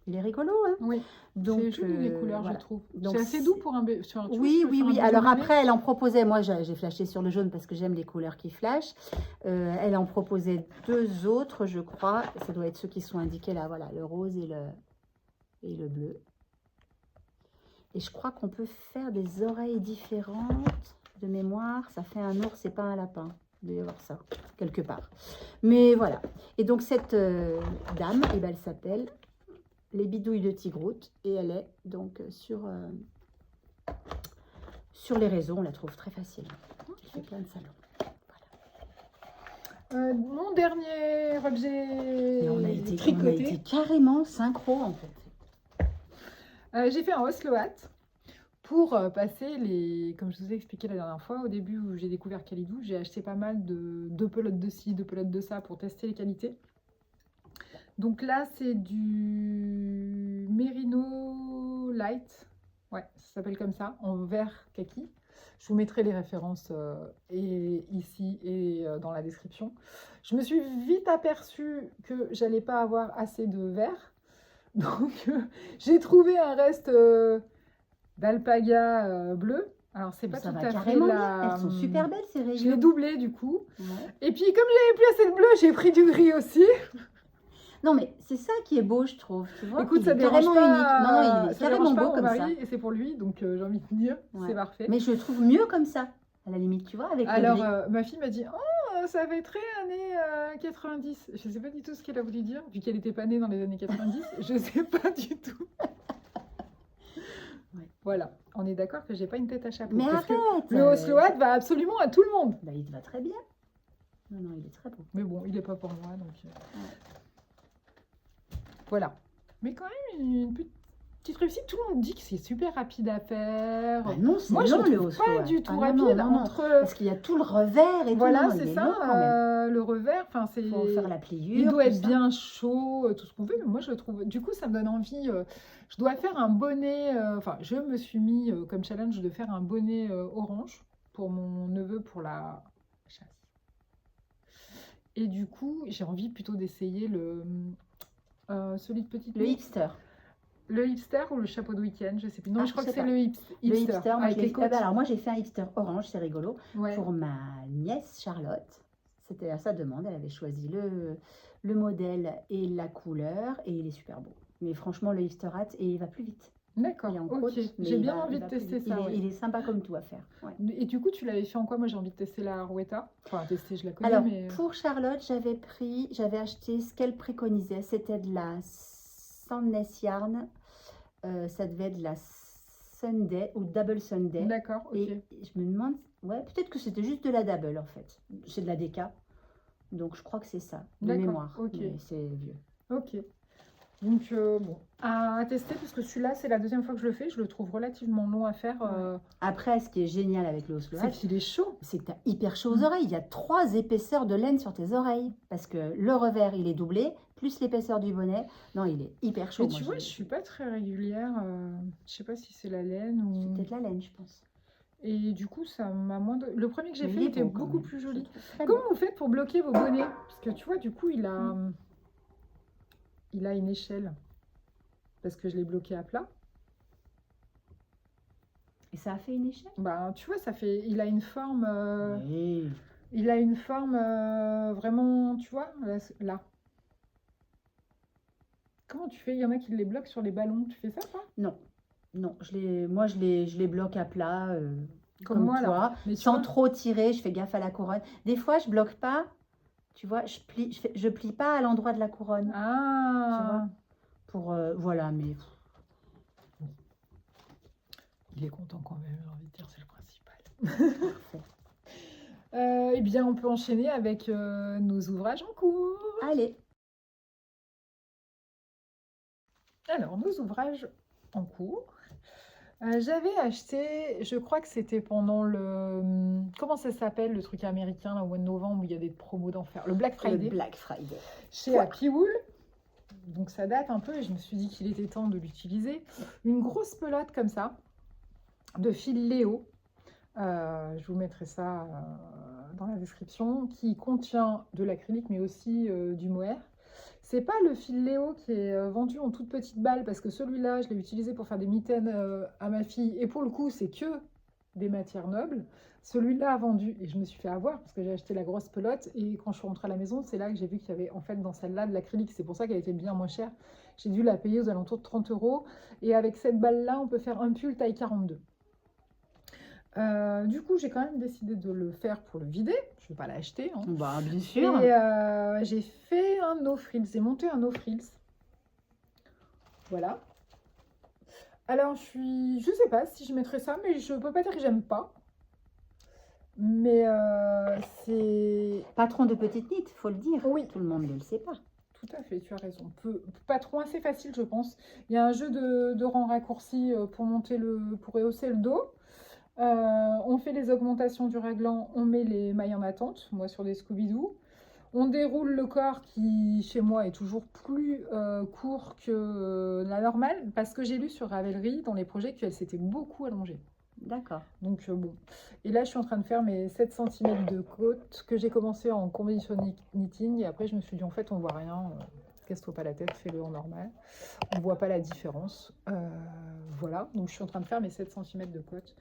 Speaker 2: Il est rigolo, hein?
Speaker 1: Oui.
Speaker 2: Donc,
Speaker 1: c'est joli les couleurs,
Speaker 2: voilà.
Speaker 1: je trouve.
Speaker 2: Donc,
Speaker 1: C'est assez doux pour un bébé.
Speaker 2: Oui, oui, oui. Alors après, elle en proposait, moi j'ai flashé sur le jaune parce que j'aime les couleurs qui flashent. Elle en proposait 2 autres, je crois. Ça doit être ceux qui sont indiqués là, voilà, le rose et le bleu. Et je crois qu'on peut faire des oreilles différentes de mémoire. Ça fait un ours et pas un lapin. Il doit y avoir ça, quelque part. Mais voilà. Et donc cette dame, eh ben, elle s'appelle Les Bidouilles de Tigroute. Et elle est donc sur les réseaux. On la trouve très facile. Elle fait plein de salons.
Speaker 1: Voilà. Mon dernier objet
Speaker 2: Et on a été
Speaker 1: tricoté.
Speaker 2: Carrément synchro en fait.
Speaker 1: J'ai fait un Oslo Hat pour passer les... Comme je vous ai expliqué la dernière fois, au début où j'ai découvert Kalidou, j'ai acheté pas mal de pelotes de ci, de pelotes de ça pour tester les qualités. Donc là, c'est du Merino Light. Ouais, ça s'appelle comme ça, en vert kaki. Je vous mettrai les références ici et dans la description. Je me suis vite aperçue que j'allais pas avoir assez de vert. Donc, j'ai trouvé un reste d'alpaga bleu. Alors, c'est pas
Speaker 2: Ça
Speaker 1: tout
Speaker 2: va
Speaker 1: à fait
Speaker 2: carrément
Speaker 1: la...
Speaker 2: bien. Elles sont super belles ces
Speaker 1: Je l'ai
Speaker 2: rayures.
Speaker 1: doublé du coup.
Speaker 2: Ouais.
Speaker 1: Et puis, comme j'avais plus assez de bleu, j'ai pris du gris aussi.
Speaker 2: Non, mais c'est ça qui est beau, je trouve. Tu vois,
Speaker 1: Écoute,
Speaker 2: il
Speaker 1: ça
Speaker 2: est
Speaker 1: dérange
Speaker 2: carrément
Speaker 1: pas,
Speaker 2: unique. Non, non, il est
Speaker 1: ça
Speaker 2: carrément
Speaker 1: dérange pas
Speaker 2: beau
Speaker 1: mon
Speaker 2: comme ça.
Speaker 1: mari et c'est pour lui, donc j'ai envie de dire,
Speaker 2: Ouais.
Speaker 1: c'est parfait.
Speaker 2: Mais je le trouve mieux comme ça, à la limite, tu vois, avec
Speaker 1: Alors,
Speaker 2: le gris.
Speaker 1: ma fille m'a dit, oh, ça fait très années 90. Je sais pas du tout ce qu'elle a voulu dire, vu qu'elle n'était pas née dans les années 90. Je sais pas du tout.
Speaker 2: Ouais.
Speaker 1: Voilà, on est d'accord que j'ai pas une tête à chapeau.
Speaker 2: Mais
Speaker 1: parce que
Speaker 2: arrête
Speaker 1: le Oslo Hat va absolument à tout le monde.
Speaker 2: Bah, il te va très bien. Non, non, il est très beau.
Speaker 1: Mais bon, il est pas pour moi, donc... Voilà. Mais quand même, une petite réussite. Tout le monde dit que c'est super rapide à faire.
Speaker 2: Bah non, c'est
Speaker 1: Moi, je
Speaker 2: long,
Speaker 1: ne
Speaker 2: le
Speaker 1: trouve
Speaker 2: Oslo
Speaker 1: pas
Speaker 2: Hat.
Speaker 1: du tout
Speaker 2: Ah non,
Speaker 1: rapide.
Speaker 2: non, non,
Speaker 1: Entre...
Speaker 2: Parce qu'il y a tout le revers et
Speaker 1: Voilà,
Speaker 2: tout. Non,
Speaker 1: c'est
Speaker 2: il est
Speaker 1: ça.
Speaker 2: long quand même.
Speaker 1: Le revers, enfin, c'est...
Speaker 2: Faut faire la pliure.
Speaker 1: Il doit
Speaker 2: tout
Speaker 1: être
Speaker 2: ça.
Speaker 1: bien chaud, tout ce qu'on veut, mais moi je le trouve. Du coup, ça me donne envie. Je dois faire un bonnet. Enfin, je me suis mis comme challenge de faire un bonnet orange pour mon neveu pour la chasse. Et du coup, j'ai envie plutôt d'essayer celui de petite.
Speaker 2: Le hipster.
Speaker 1: Le hipster ou le chapeau de week-end, je sais plus. Non,
Speaker 2: Ah,
Speaker 1: je crois
Speaker 2: je
Speaker 1: que
Speaker 2: sais
Speaker 1: c'est
Speaker 2: pas.
Speaker 1: le
Speaker 2: Le
Speaker 1: hipster.
Speaker 2: hipster, moi,
Speaker 1: avec
Speaker 2: je
Speaker 1: les
Speaker 2: l'ai-
Speaker 1: côtes.
Speaker 2: Ah bah, alors moi j'ai fait un hipster orange, c'est rigolo.
Speaker 1: Ouais.
Speaker 2: Pour ma nièce Charlotte, c'était à sa demande, elle avait choisi le modèle et la couleur et il est super beau. Mais franchement le hipster hat et il va plus vite.
Speaker 1: D'accord,
Speaker 2: Il est en
Speaker 1: ok.
Speaker 2: côte, mais
Speaker 1: J'ai
Speaker 2: il
Speaker 1: bien
Speaker 2: va-
Speaker 1: envie
Speaker 2: il
Speaker 1: de
Speaker 2: va plus
Speaker 1: tester
Speaker 2: vite.
Speaker 1: ça.
Speaker 2: Il est sympa comme tout à faire. Ouais.
Speaker 1: Et du coup, tu l'avais fait en quoi? Moi, j'ai envie de tester la Arouetta. Enfin, tester, je la connais,
Speaker 2: Alors
Speaker 1: mais...
Speaker 2: pour Charlotte, j'avais acheté ce qu'elle préconisait, c'était de la Sandnes Yarn, ça devait être de la Sunday ou Double Sunday.
Speaker 1: D'accord, ok.
Speaker 2: Et je me demande, ouais, peut-être que c'était juste de la double en fait. C'est de la DK. Donc je crois que c'est ça, de
Speaker 1: D'accord,
Speaker 2: mémoire.
Speaker 1: ok.
Speaker 2: Mais c'est vieux.
Speaker 1: Ok. Donc, bon, à tester, parce que celui-là, c'est la deuxième fois que je le fais. Je le trouve relativement long à faire.
Speaker 2: Après, ce qui est génial avec le Oslo
Speaker 1: C'est
Speaker 2: Hat,
Speaker 1: qu'il est chaud.
Speaker 2: c'est que tu as hyper chaud aux oreilles. Il y a 3 épaisseurs de laine sur tes oreilles. Parce que le revers, il est doublé, plus l'épaisseur du bonnet. Non, il est hyper chaud.
Speaker 1: Mais tu vois, je suis pas très régulière. Je sais pas si c'est la laine
Speaker 2: C'est
Speaker 1: ou...
Speaker 2: peut-être la laine, je pense.
Speaker 1: Et du coup, ça m'a moins... Le premier que j'ai
Speaker 2: Mais
Speaker 1: fait
Speaker 2: il est
Speaker 1: était
Speaker 2: beau quand
Speaker 1: beaucoup
Speaker 2: même,
Speaker 1: plus
Speaker 2: je
Speaker 1: joli.
Speaker 2: trouve très
Speaker 1: Comment
Speaker 2: beau.
Speaker 1: vous faites pour bloquer vos bonnets? Parce que tu vois, du coup, il a une échelle. Parce que je l'ai bloqué à plat.
Speaker 2: Et ça a fait une échelle?
Speaker 1: Bah, tu vois, ça fait... Il a une forme...
Speaker 2: Oui.
Speaker 1: Il a une forme vraiment, tu vois, là. Comment tu fais? Il y en a qui les bloquent sur les ballons. Tu fais ça, toi?
Speaker 2: Non, non, moi je les bloque à plat,
Speaker 1: Comme moi, là.
Speaker 2: toi,
Speaker 1: Mais tu
Speaker 2: sans
Speaker 1: vois,
Speaker 2: trop tirer, je fais gaffe à la couronne. Des fois, je bloque pas, tu vois, je plie pas à l'endroit de la couronne,
Speaker 1: ah,
Speaker 2: pour, voilà, mais
Speaker 1: il est content quand même, j'ai envie de dire, c'est le principal.
Speaker 2: parfait.
Speaker 1: Eh bien, on peut enchaîner avec nos ouvrages en cours.
Speaker 2: Allez,
Speaker 1: Alors, nos ouvrages en cours. J'avais acheté, je crois que c'était pendant comment ça s'appelle, le truc américain, là, au mois de novembre, où il y a des promos d'enfer, le Black
Speaker 2: Le
Speaker 1: Friday,
Speaker 2: Black Friday.
Speaker 1: chez Happy Wool. Donc ça date un peu et je me suis dit qu'il était temps de l'utiliser. Une grosse pelote comme ça, de fil Léo. Je vous mettrai ça dans la description, qui contient de l'acrylique mais aussi du mohair. C'est pas le fil Léo qui est vendu en toute petite balle, parce que celui-là, je l'ai utilisé pour faire des mitaines à ma fille, et pour le coup, c'est que des matières nobles. Celui-là a vendu, et je me suis fait avoir, parce que j'ai acheté la grosse pelote, et quand je suis rentrée à la maison, c'est là que j'ai vu qu'il y avait en fait dans celle-là de l'acrylique. C'est pour ça qu'elle était bien moins chère. J'ai dû la payer aux alentours de 30 €, et avec cette balle-là, on peut faire un pull taille 42. Du coup, j'ai quand même décidé de le faire pour le vider. Je ne vais pas l'acheter, hein.
Speaker 2: Bah, bien sûr.
Speaker 1: Et j'ai fait un no frills, j'ai monté un no frills. Voilà. Alors, je sais pas si je mettrai ça, mais je peux pas dire que j'aime pas. Mais c'est...
Speaker 2: Patron de petite knit, faut le dire.
Speaker 1: Oui.
Speaker 2: Tout le monde ne le sait pas.
Speaker 1: Tout à fait, tu as raison. Patron assez facile, je pense. Il y a un jeu de rang raccourci pour rehausser le dos. On fait les augmentations du raglan, on met les mailles en attente, moi sur des Scooby-Doo. On déroule le corps qui, chez moi, est toujours plus court que la normale, parce que j'ai lu sur Ravelry, dans les projets, qu'elle s'était beaucoup allongée.
Speaker 2: D'accord.
Speaker 1: Donc bon. Et là, je suis en train de faire mes 7 cm de côte, que j'ai commencé en combination knitting, et après, je me suis dit, en fait, on voit rien. Casse-toi pas la tête, fais-le en normal. On ne voit pas la différence. Voilà, donc je suis en train de faire mes 7 cm de côte.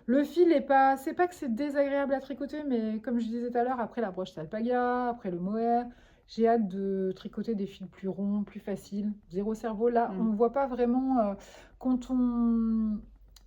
Speaker 1: Le fil est pas... C'est pas que c'est désagréable à tricoter, mais comme je disais tout à l'heure, après la broche Alpaga, après le mohair, j'ai hâte de tricoter des fils plus ronds, plus faciles. Zéro cerveau. Là, on ne voit pas vraiment...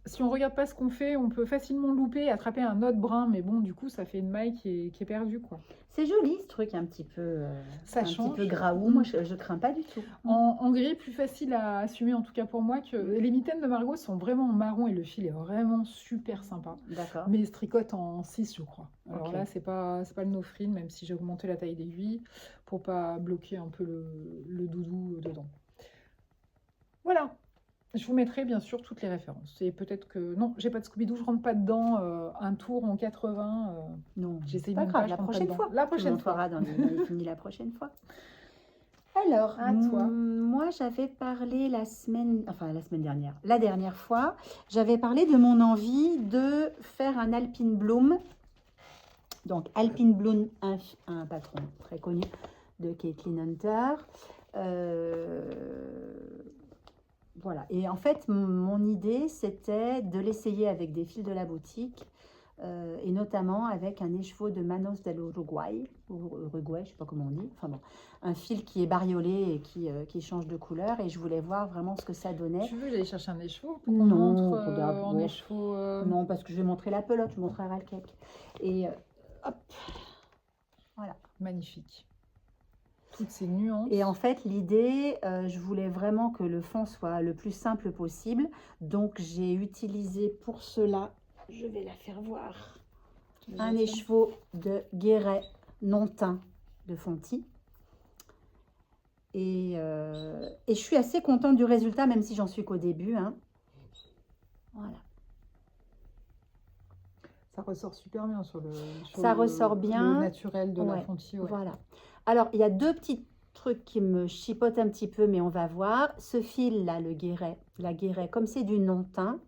Speaker 1: Si on regarde pas ce qu'on fait, on peut facilement louper, attraper un autre brin, mais bon, du coup, ça fait une maille qui est perdue, quoi.
Speaker 2: C'est joli, ce truc un petit peu,
Speaker 1: ça change.
Speaker 2: Petit peu graou. Moi, je crains pas du tout.
Speaker 1: En gris, plus facile à assumer, en tout cas pour moi, que les mitaines de Margot sont vraiment en marron et le fil est vraiment super sympa.
Speaker 2: D'accord.
Speaker 1: Mais il se tricote en 6, je crois. Alors
Speaker 2: Okay.
Speaker 1: là, c'est pas le no frill, même si j'ai augmenté la taille d'aiguille pour pas bloquer un peu le doudou dedans. Voilà. Je vous mettrai bien sûr toutes les références. Et peut-être que... Non, j'ai pas de Scooby-Doo, je rentre pas dedans. Un tour en 80.
Speaker 2: Non,
Speaker 1: j'essaie
Speaker 2: pas
Speaker 1: même
Speaker 2: grave,
Speaker 1: pas,
Speaker 2: la prochaine fois.
Speaker 1: La prochaine fois.
Speaker 2: On dans les finis la prochaine fois. Alors,
Speaker 1: à toi.
Speaker 2: Moi, j'avais parlé la dernière fois, j'avais parlé de mon envie de faire un Alpine Bloom. Donc, Alpine Bloom, un patron très connu de Caitlin Hunter. Voilà, et en fait, mon idée, c'était de l'essayer avec des fils de la boutique, et notamment avec un écheveau de Manos del Uruguay, je ne sais pas comment on dit, enfin bon, un fil qui est bariolé et qui change de couleur, et je voulais voir vraiment ce que ça donnait.
Speaker 1: Tu veux que j'aille chercher un écheveau pour qu'on
Speaker 2: Non,
Speaker 1: montre
Speaker 2: regarde,
Speaker 1: en écheveau
Speaker 2: Non, parce que je vais montrer la pelote, je montrerai le cake. Et hop, voilà.
Speaker 1: Magnifique. Toutes ces nuances.
Speaker 2: Et en fait, l'idée, je voulais vraiment que le fond soit le plus simple possible. Donc, j'ai utilisé pour cela, je vais la faire voir, un écheveau de Guéret non teint de Fonty. Et je suis assez contente du résultat, même si j'en suis qu'au début. Hein. Voilà.
Speaker 1: Ça ressort super bien sur le
Speaker 2: naturel
Speaker 1: de la Fonty. Ouais.
Speaker 2: Voilà. Alors, il y a deux petits trucs qui me chipotent un petit peu, mais on va voir. Ce fil-là, la Guéret, comme c'est du non-teint,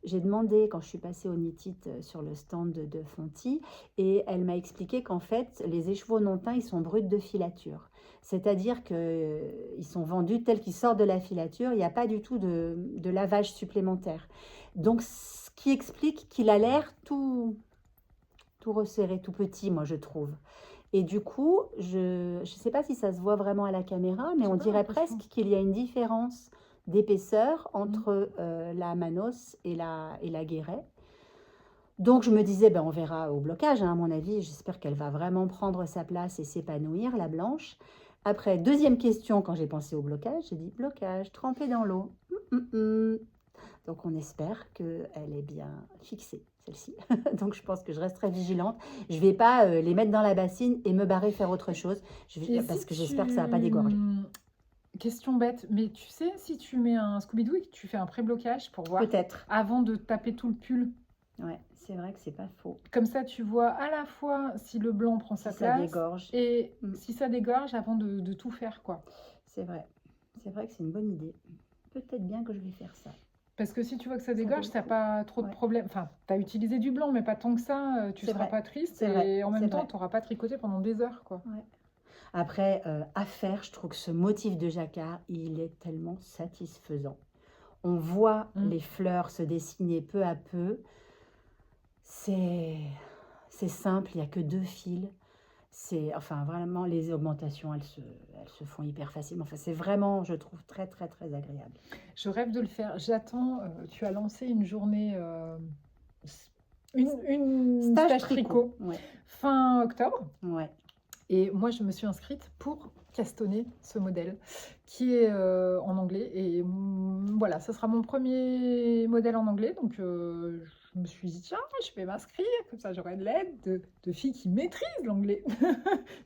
Speaker 2: j'ai demandé quand je suis passée au Knit It sur le stand de Fonty, et elle m'a expliqué qu'en fait, les écheveaux non-teints, ils sont bruts de filature. C'est-à-dire qu'ils sont vendus tels qu'ils sortent de la filature, il n'y a pas du tout de lavage supplémentaire. Donc, ce qui explique qu'il a l'air tout resserré, tout petit, moi, je trouve. Et du coup, je ne sais pas si ça se voit vraiment à la caméra, mais on dirait presque qu'il y a une différence d'épaisseur entre la Manos et la Guéret. Donc, je me disais, ben, on verra au blocage, hein, à mon avis. J'espère qu'elle va vraiment prendre sa place et s'épanouir, la blanche. Après, deuxième question, quand j'ai pensé au blocage, j'ai dit blocage, trempé dans l'eau. Donc, on espère qu'elle est bien fixée, celle-ci. Donc, je pense que je resterai vigilante. Je ne vais pas les mettre dans la bassine et me barrer faire autre chose. Parce que j'espère que ça ne va pas dégorger.
Speaker 1: question bête, mais tu sais, si tu mets un Scooby-Doo et que tu fais un pré-blocage pour voir
Speaker 2: Peut-être.
Speaker 1: avant de taper tout le pull,
Speaker 2: Ouais, c'est vrai que c'est pas faux.
Speaker 1: comme ça tu vois à la fois si le blanc prend
Speaker 2: Si
Speaker 1: sa
Speaker 2: ça
Speaker 1: place
Speaker 2: dégorge.
Speaker 1: et
Speaker 2: Mm.
Speaker 1: si ça dégorge avant de tout faire, quoi.
Speaker 2: C'est vrai. C'est vrai que c'est une bonne idée. Peut-être bien que je vais faire ça.
Speaker 1: Parce que si tu vois que ça
Speaker 2: Ça
Speaker 1: dégorge,
Speaker 2: vaut
Speaker 1: t'as
Speaker 2: le coup.
Speaker 1: pas trop de
Speaker 2: Ouais.
Speaker 1: problèmes. Enfin, tu as utilisé du blanc, mais pas tant que ça. Tu
Speaker 2: C'est
Speaker 1: seras
Speaker 2: vrai.
Speaker 1: pas triste
Speaker 2: C'est vrai.
Speaker 1: et en même
Speaker 2: C'est
Speaker 1: temps,
Speaker 2: vrai.
Speaker 1: tu n'auras pas tricoté pendant des heures, quoi.
Speaker 2: Ouais. Après, à faire, je trouve que ce motif de jacquard, il est tellement satisfaisant. On voit les fleurs se dessiner peu à peu. C'est simple, il n'y a que 2 fils. Enfin, vraiment, les augmentations, elles se font hyper facilement. Enfin, c'est vraiment, je trouve, très, très, très agréable.
Speaker 1: Je rêve de le faire. J'attends. Tu as lancé une journée, une
Speaker 2: Stage
Speaker 1: stage
Speaker 2: tricot.
Speaker 1: tricot
Speaker 2: Ouais,
Speaker 1: fin octobre.
Speaker 2: ouais.
Speaker 1: Et moi, je me suis inscrite pour castonner ce modèle qui est en anglais. Et voilà, ce sera mon premier modèle en anglais. Donc, je me suis dit, tiens, je vais m'inscrire. Comme ça, j'aurai de l'aide de filles qui maîtrisent l'anglais,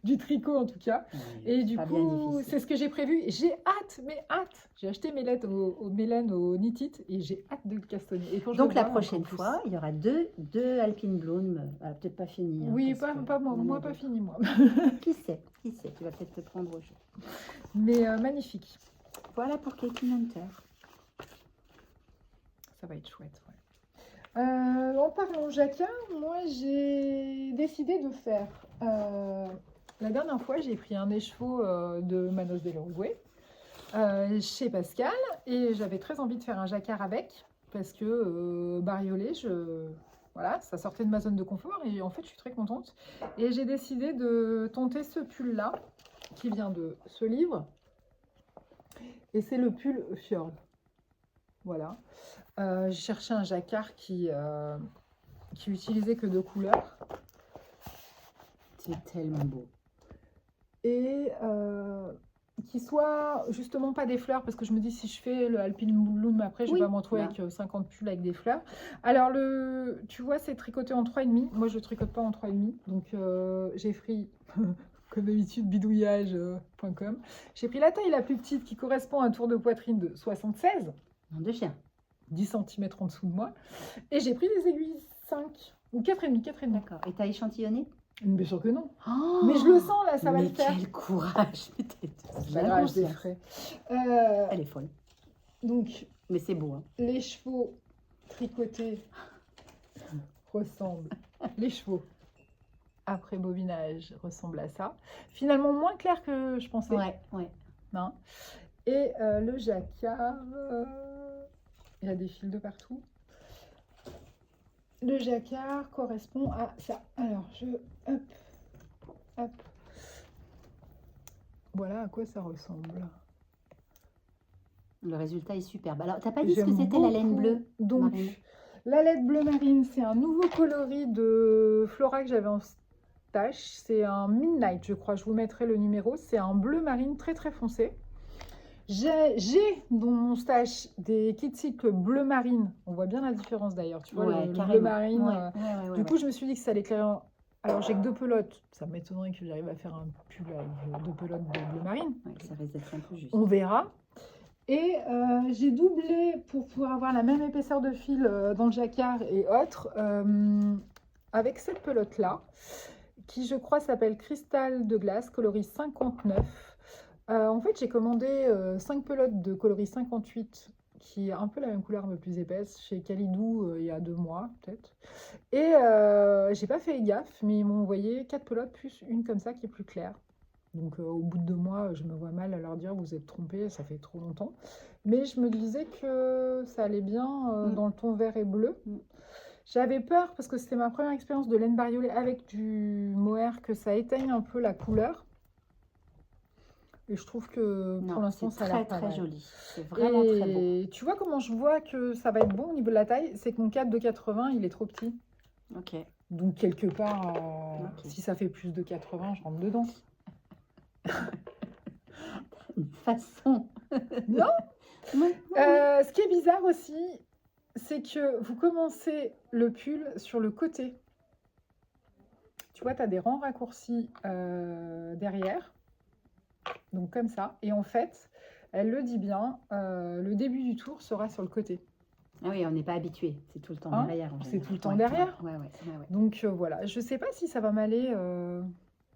Speaker 1: du tricot en tout cas.
Speaker 2: Ouais,
Speaker 1: Et du
Speaker 2: pas bien
Speaker 1: coup,
Speaker 2: difficile.
Speaker 1: c'est ce que j'ai prévu. J'ai hâte, mais hâte. J'ai acheté mes lettres au Mélène, au Knit It, et j'ai hâte de le castonner. Et quand je
Speaker 2: Donc,
Speaker 1: le
Speaker 2: la
Speaker 1: vois,
Speaker 2: prochaine
Speaker 1: encore plus.
Speaker 2: fois, il y aura deux Alpine Bloom. Peut-être pas fini.
Speaker 1: Oui,
Speaker 2: parce que
Speaker 1: pas moi,
Speaker 2: il y en a
Speaker 1: moi pas
Speaker 2: d'autres.
Speaker 1: fini, moi.
Speaker 2: Qui sait, tu vas peut-être te prendre au jeu.
Speaker 1: Mais magnifique.
Speaker 2: Voilà pour Katie Hunter.
Speaker 1: Ça va être chouette, ouais. En parlant jacquard, moi j'ai décidé de faire. La dernière fois, j'ai pris un écheveau de Manos del Uruguay chez Pascal et j'avais très envie de faire un jacquard avec parce que bariolé, voilà, ça sortait de ma zone de confort et en fait, je suis très contente. Et j'ai décidé de tenter ce pull-là qui vient de ce livre et c'est le pull Fjord. Voilà. J'ai cherché un jacquard qui utilisait que 2 couleurs.
Speaker 2: C'est tellement beau.
Speaker 1: Et qui soit justement pas des fleurs, parce que je me dis si je fais le Alpine Bloom après, je vais
Speaker 2: Oui,
Speaker 1: pas me retrouver
Speaker 2: bah.
Speaker 1: avec 50 pulls avec des fleurs. Alors, tu vois, c'est tricoté en 3,5. Moi, je tricote pas en 3,5. Donc, j'ai pris, comme d'habitude, bidouillage.com. J'ai pris la taille la plus petite qui correspond à un tour de poitrine de 76.
Speaker 2: Nom de chien.
Speaker 1: 10 cm en dessous de moi. Et j'ai pris des aiguilles 5 ou 4,5. 4,5.
Speaker 2: D'accord. Et t'as échantillonné?
Speaker 1: Bien sûr que non.
Speaker 2: Oh,
Speaker 1: Mais je le sens là, ça va le faire.
Speaker 2: Mais quel courage!
Speaker 1: C'est pas grave, je défrais.
Speaker 2: Elle est folle.
Speaker 1: Donc,
Speaker 2: Mais c'est beau. Hein.
Speaker 1: les chevaux tricotés ressemblent. Les chevaux après bobinage ressemblent à ça. Finalement, moins clair que je pensais.
Speaker 2: Ouais, ouais.
Speaker 1: Non. Et le jacquard, il y a des fils de partout. Le jacquard correspond à ça. Alors, hop, hop. Voilà à quoi ça ressemble.
Speaker 2: Le résultat est superbe. Alors, t'as pas dit ce que
Speaker 1: J'aime
Speaker 2: c'était la laine
Speaker 1: beaucoup.
Speaker 2: bleue
Speaker 1: Donc,
Speaker 2: marine?
Speaker 1: la laine bleu marine, c'est un nouveau coloris de Flora que j'avais en stash. C'est un Midnight, je crois. Je vous mettrai le numéro. C'est un bleu marine très très foncé. J'ai dans mon stash des kits cycle bleu marine. On voit bien la différence d'ailleurs. Tu vois,
Speaker 2: Ouais,
Speaker 1: le bleu
Speaker 2: carrément.
Speaker 1: marine.
Speaker 2: Ouais,
Speaker 1: Du coup, je me suis dit que ça allait éclairer. Alors, j'ai que 2 pelotes. Ça m'étonnerait que j'arrive à faire un pull avec 2 pelotes de bleu marine.
Speaker 2: ouais, ça risque d'être un peu juste.
Speaker 1: On verra. Et j'ai doublé pour pouvoir avoir la même épaisseur de fil dans le jacquard et autres avec cette pelote-là, qui je crois s'appelle Cristal de glace, coloris 59. En fait, j'ai commandé 5 pelotes de coloris 58, qui est un peu la même couleur, mais plus épaisse, chez Calidou il y a 2 mois, peut-être. Et j'ai pas fait gaffe, mais ils m'ont envoyé 4 pelotes plus une comme ça qui est plus claire. Donc au bout de 2 mois, je me vois mal à leur dire vous êtes trompés, ça fait trop longtemps. Mais je me disais que ça allait bien dans le ton vert et bleu. J'avais peur parce que c'était ma première expérience de laine bariolée avec du mohair que ça éteigne un peu la couleur. Et je trouve que pour l'instant ça a l'air pas
Speaker 2: très
Speaker 1: mal.
Speaker 2: joli. C'est vraiment très beau.
Speaker 1: Et tu vois comment je vois que ça va être bon au niveau de la taille, c'est que mon cadre de 80 il est trop petit.
Speaker 2: Ok.
Speaker 1: Donc quelque part,
Speaker 2: Ok.
Speaker 1: si ça fait plus de 80, je rentre dedans.
Speaker 2: Une façon.
Speaker 1: Non.
Speaker 2: Oui.
Speaker 1: Ce qui est bizarre aussi, c'est que vous commencez le pull sur le côté. Tu vois, tu as des rangs raccourcis derrière. Donc comme ça. Et en fait, Elle le dit bien, le début du tour sera sur le côté.
Speaker 2: Ah oui, on n'est pas habitué, c'est tout le temps
Speaker 1: Hein,
Speaker 2: derrière.
Speaker 1: c'est tout le temps derrière.
Speaker 2: Ouais.
Speaker 1: Donc voilà, je ne sais pas si ça va m'aller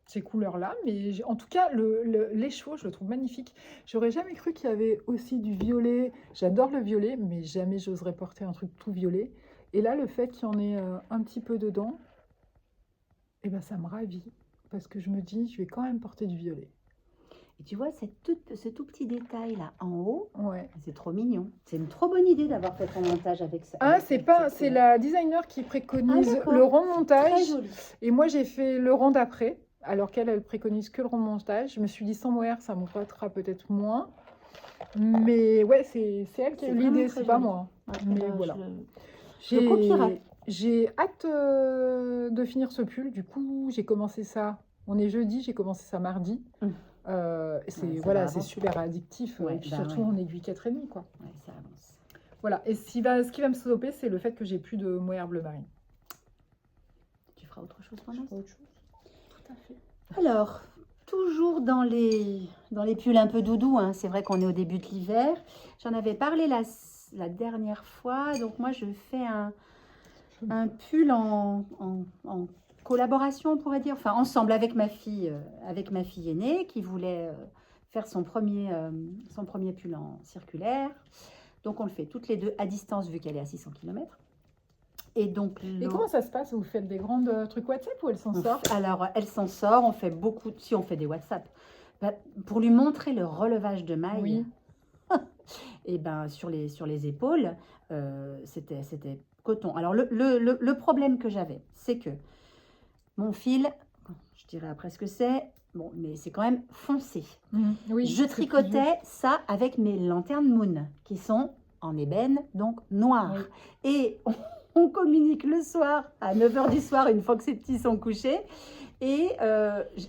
Speaker 1: ces couleurs-là, mais en tout cas, les chevaux, je le trouve magnifique. J'aurais jamais cru qu'il y avait aussi du violet. J'adore le violet, mais jamais j'oserais porter un truc tout violet. Et là, le fait qu'il y en ait un petit peu dedans, eh ben, ça me ravit. Parce que je me dis, je vais quand même porter du violet.
Speaker 2: Et tu vois, ce tout petit détail là en haut,
Speaker 1: Ouais.
Speaker 2: c'est trop mignon. C'est une trop bonne idée d'avoir fait ton montage avec ça.
Speaker 1: Ah,
Speaker 2: avec
Speaker 1: c'est
Speaker 2: cette
Speaker 1: pas,
Speaker 2: couleur.
Speaker 1: c'est la designer qui préconise
Speaker 2: d'accord.
Speaker 1: le rond
Speaker 2: Très
Speaker 1: montage.
Speaker 2: joli.
Speaker 1: Et moi, j'ai fait le rond d'après. Alors qu'elle, elle préconise que le rond montage. Je me suis dit, sans mohair, ça m'empâtera peut-être moins. Mais ouais, c'est elle qui a
Speaker 2: C'est
Speaker 1: eu l'idée,
Speaker 2: vraiment très
Speaker 1: c'est pas
Speaker 2: joli.
Speaker 1: moi.
Speaker 2: Ouais,
Speaker 1: Mais
Speaker 2: ben,
Speaker 1: voilà.
Speaker 2: je copierai.
Speaker 1: J'ai hâte de finir ce pull. Du coup, j'ai commencé ça. On est jeudi, j'ai commencé ça mardi. C'est
Speaker 2: Ouais, ça
Speaker 1: voilà,
Speaker 2: va
Speaker 1: c'est
Speaker 2: avancer.
Speaker 1: super addictif.
Speaker 2: Ouais,
Speaker 1: et puis
Speaker 2: bah
Speaker 1: surtout
Speaker 2: ouais.
Speaker 1: en aiguille 4,5 quoi.
Speaker 2: Ouais, ça avance.
Speaker 1: Voilà. Et ce qui va me stopper, c'est le fait que j'ai plus de mohair bleu marine.
Speaker 2: Tu feras autre chose pendant ça?
Speaker 1: Autre chose. Tout à fait.
Speaker 2: Alors, toujours dans les pulls un peu doudou, hein. C'est vrai qu'on est au début de l'hiver. J'en avais parlé la dernière fois. Donc moi, je fais un pull en collaboration, on pourrait dire. Enfin, ensemble avec ma fille aînée qui voulait faire son premier pull en circulaire. Donc on le fait toutes les deux à distance vu qu'elle est à 600 km. Et donc,
Speaker 1: Et comment ça se passe? Vous faites des grandes trucs WhatsApp ou elle s'en sort?
Speaker 2: Alors, elle s'en sort. On fait beaucoup. Si on fait des WhatsApp, bah, pour lui montrer le relevage de mailles,
Speaker 1: Oui.
Speaker 2: et ben sur les épaules, c'était coton. Alors le problème que j'avais, c'est que mon fil, je dirais après ce que c'est, bon, mais c'est quand même foncé.
Speaker 1: Oui,
Speaker 2: Je
Speaker 1: c'est plus dur.
Speaker 2: tricotais ça avec mes lanternes Moon qui sont en ébène, donc noires.
Speaker 1: Oui.
Speaker 2: Et on communique le soir, à 9h du soir, une fois que ces petits sont couchés. Et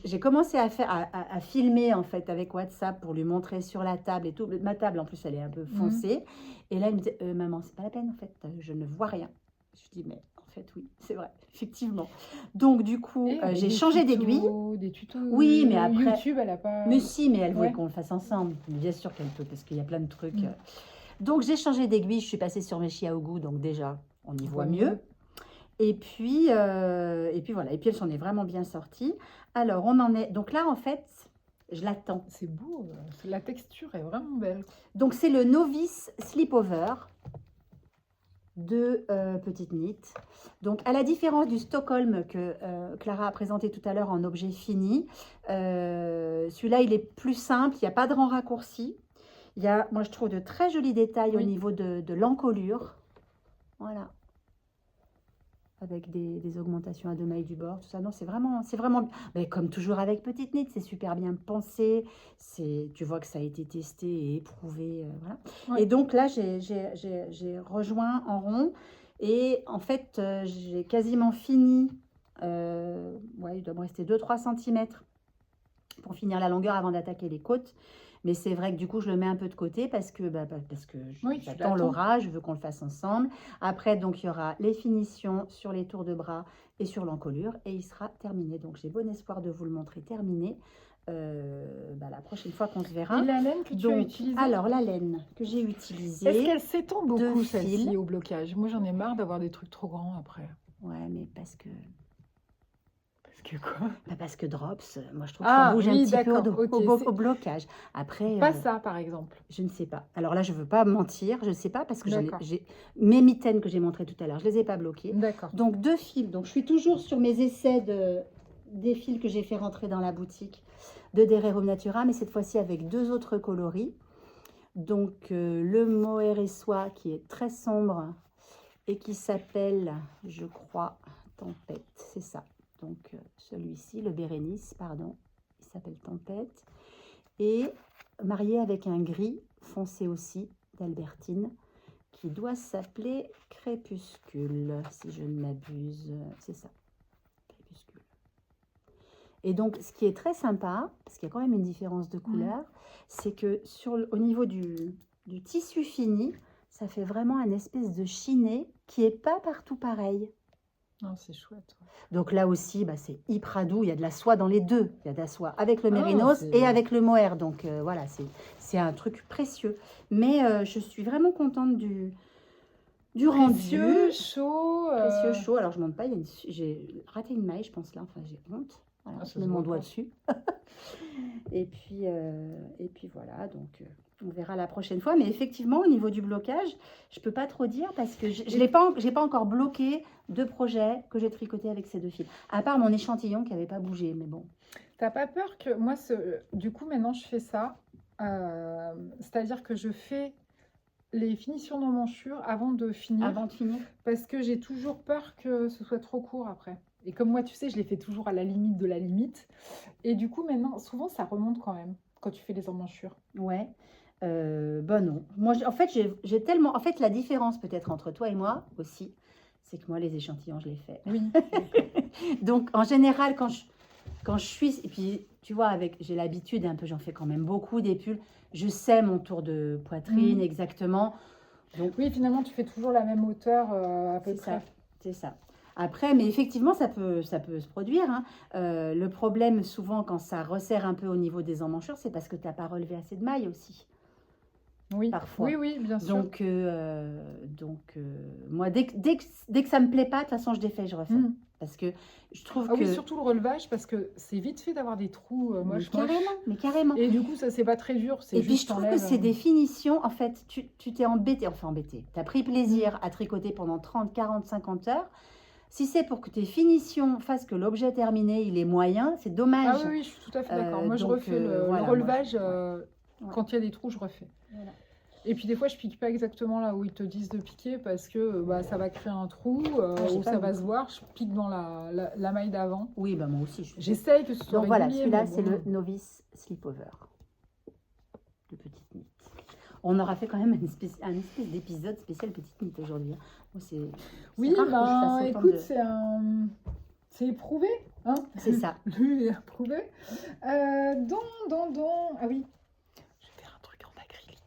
Speaker 2: j'ai commencé à filmer en fait avec WhatsApp pour lui montrer sur la table et tout. Ma table en plus elle est un peu foncée. Et là il me disait maman c'est pas la peine en fait, je ne vois rien. Je dis mais en fait oui c'est vrai effectivement. Donc du coup j'ai changé d'aiguille.
Speaker 1: Des tutos.
Speaker 2: Oui mais après
Speaker 1: YouTube elle a pas.
Speaker 2: Mais si mais elle voulait
Speaker 1: Ouais.
Speaker 2: qu'on le fasse ensemble. Bien sûr qu'elle peut parce qu'il y a plein de trucs. Donc j'ai changé d'aiguille, je suis passée sur mes Chiaogu donc déjà on y voit mieux. Et puis voilà. Et puis elle s'en est vraiment bien sortie. Alors on en est. Donc là en fait, je l'attends.
Speaker 1: C'est beau. La texture est vraiment belle.
Speaker 2: Donc c'est le Novice Slipover de Petite Knit. Donc à la différence du Stockholm que Clara a présenté tout à l'heure en objet fini, celui-là il est plus simple. Il n'y a pas de rang raccourci. Il y a, moi je trouve, de très jolis détails au niveau de l'encolure. Voilà. Avec des augmentations à 2 mailles du bord, tout ça. Non, c'est vraiment, mais comme toujours avec Petite Knit, c'est super bien pensé. Tu vois que ça a été testé et éprouvé, voilà.
Speaker 1: Ouais.
Speaker 2: Et donc là, j'ai rejoint en rond et en fait, j'ai quasiment fini. Ouais, il doit me rester 2-3 cm pour finir la longueur avant d'attaquer les côtes. Mais c'est vrai que du coup, je le mets un peu de côté parce que j'attends Laura, je veux qu'on le fasse ensemble. Après, donc, il y aura les finitions sur les tours de bras et sur l'encolure et il sera terminé. Donc, j'ai bon espoir de vous le montrer terminé la prochaine fois qu'on se verra.
Speaker 1: Et la laine que tu as utilisée?
Speaker 2: Alors, la laine que j'ai utilisée.
Speaker 1: Est-ce qu'elle s'étend beaucoup celle-ci au blocage? Moi, j'en ai marre d'avoir des trucs trop grands après.
Speaker 2: Ouais, mais parce que...
Speaker 1: Que quoi?
Speaker 2: Parce que Drops, moi je trouve que ça bouge un petit peu au blocage. Après,
Speaker 1: pas ça par exemple.
Speaker 2: Je ne sais pas. Alors là, je ne veux pas mentir, je ne sais pas parce que mes mitaines que j'ai montrées tout à l'heure, je ne les ai pas bloquées.
Speaker 1: D'accord.
Speaker 2: Donc 2 fils. Donc je suis toujours sur mes essais des fils que j'ai fait rentrer dans la boutique de Dererum Natura, mais cette fois-ci avec 2 autres coloris. Donc le mohair et soie qui est très sombre et qui s'appelle, je crois, Tempête, c'est ça. Donc celui-ci, le Bérénice, pardon, il s'appelle Tempête. Et marié avec un gris foncé aussi d'Albertine, qui doit s'appeler Crépuscule, si je ne m'abuse. C'est ça, Crépuscule. Et donc, ce qui est très sympa, parce qu'il y a quand même une différence de couleur, c'est que au niveau du tissu fini, ça fait vraiment un espèce de chiné qui n'est pas partout pareil.
Speaker 1: Non, c'est chouette. Ouais.
Speaker 2: Donc là aussi, bah, c'est hyper doux. Il y a de la soie dans les deux. Il y a de la soie avec le
Speaker 1: Ah,
Speaker 2: mérinos
Speaker 1: c'est-
Speaker 2: et avec le mohair. Donc voilà, c'est un truc précieux. Mais je suis vraiment contente du rendu.
Speaker 1: Précieux, chaud.
Speaker 2: Précieux chaud. Alors, je ne monte pas. J'ai raté une maille, je pense, là. Enfin, j'ai honte. Voilà,
Speaker 1: Ah,
Speaker 2: je
Speaker 1: ça
Speaker 2: mets
Speaker 1: se
Speaker 2: mon
Speaker 1: voit
Speaker 2: doigt
Speaker 1: pas.
Speaker 2: dessus. Et puis voilà. Donc, on verra la prochaine fois. Mais effectivement, au niveau du blocage, je ne peux pas trop dire parce que je n'ai pas encore bloqué de projet que j'ai tricoté avec ces 2 fils. À part mon échantillon qui n'avait pas bougé. Mais bon.
Speaker 1: T'as pas peur que moi, du coup, maintenant, je fais ça. C'est-à-dire que je fais les finitions d'emmanchure avant de finir.
Speaker 2: Avant de finir.
Speaker 1: Parce que j'ai toujours peur que ce soit trop court après. Et comme moi, tu sais, je les fais toujours à la limite de la limite. Et du coup, maintenant, souvent, ça remonte quand même quand tu fais les emmanchures.
Speaker 2: Ouais. Bah non. Moi, en fait, j'ai tellement. En fait, la différence peut-être entre toi et moi aussi, c'est que moi, les échantillons, je les fais.
Speaker 1: Oui.
Speaker 2: Donc, en général, quand je suis. Et puis, tu vois, j'ai l'habitude un peu, j'en fais quand même beaucoup des pulls. Je sais mon tour de poitrine
Speaker 1: Mhm.
Speaker 2: exactement. Donc,
Speaker 1: Oui, finalement, tu fais toujours la même hauteur à peu
Speaker 2: c'est
Speaker 1: près.
Speaker 2: ça. C'est ça. Après, mais effectivement, ça peut se produire, hein. Le problème, souvent, quand ça resserre un peu au niveau des emmanchures, c'est parce que tu n'as pas relevé assez de mailles aussi.
Speaker 1: Oui,
Speaker 2: Parfois.
Speaker 1: oui, oui, bien sûr.
Speaker 2: Donc, moi, dès que ça me plaît pas, de toute façon, je défais, je refais.
Speaker 1: Mhm.
Speaker 2: Parce que je trouve
Speaker 1: Ah
Speaker 2: que...
Speaker 1: oui, surtout le relevage, parce que c'est vite fait d'avoir des trous
Speaker 2: mais
Speaker 1: moches.
Speaker 2: carrément.
Speaker 1: Et du coup, ça, c'est pas très dur. C'est
Speaker 2: Et puis,
Speaker 1: juste
Speaker 2: je trouve que
Speaker 1: t'enlèves,
Speaker 2: c'est des finitions, en fait, tu t'es embêté, tu as pris plaisir à tricoter pendant 30, 40, 50 heures. Si c'est pour que tes finitions fassent que l'objet terminé, il est moyen, c'est
Speaker 1: Ah
Speaker 2: dommage.
Speaker 1: oui, oui, je suis tout à fait d'accord. Moi, je
Speaker 2: donc,
Speaker 1: refais le
Speaker 2: voilà,
Speaker 1: relevage.
Speaker 2: Ouais.
Speaker 1: Quand il y a des trous, je refais.
Speaker 2: Voilà.
Speaker 1: Et puis des fois, je pique pas exactement là où ils te disent de piquer parce que bah, ça va créer un trou
Speaker 2: j'ai
Speaker 1: ou
Speaker 2: pas
Speaker 1: ça
Speaker 2: vu.
Speaker 1: va se voir. Je pique dans la maille d'avant.
Speaker 2: Oui, bah moi aussi.
Speaker 1: J'essaye que ce soit
Speaker 2: Donc voilà,
Speaker 1: régulier,
Speaker 2: celui-là,
Speaker 1: mais
Speaker 2: c'est
Speaker 1: bon.
Speaker 2: le Novice Slipover de Petite Knit. On aura fait quand même un espèce d'épisode spécial Petite Knit aujourd'hui, hein. Moi,
Speaker 1: Oui,
Speaker 2: rare que je fasse autant
Speaker 1: écoute,
Speaker 2: de-
Speaker 1: c'est éprouvé. Hein.
Speaker 2: C'est ça.
Speaker 1: Lui est éprouvé. Ah oui, je vais faire un truc en acrylique.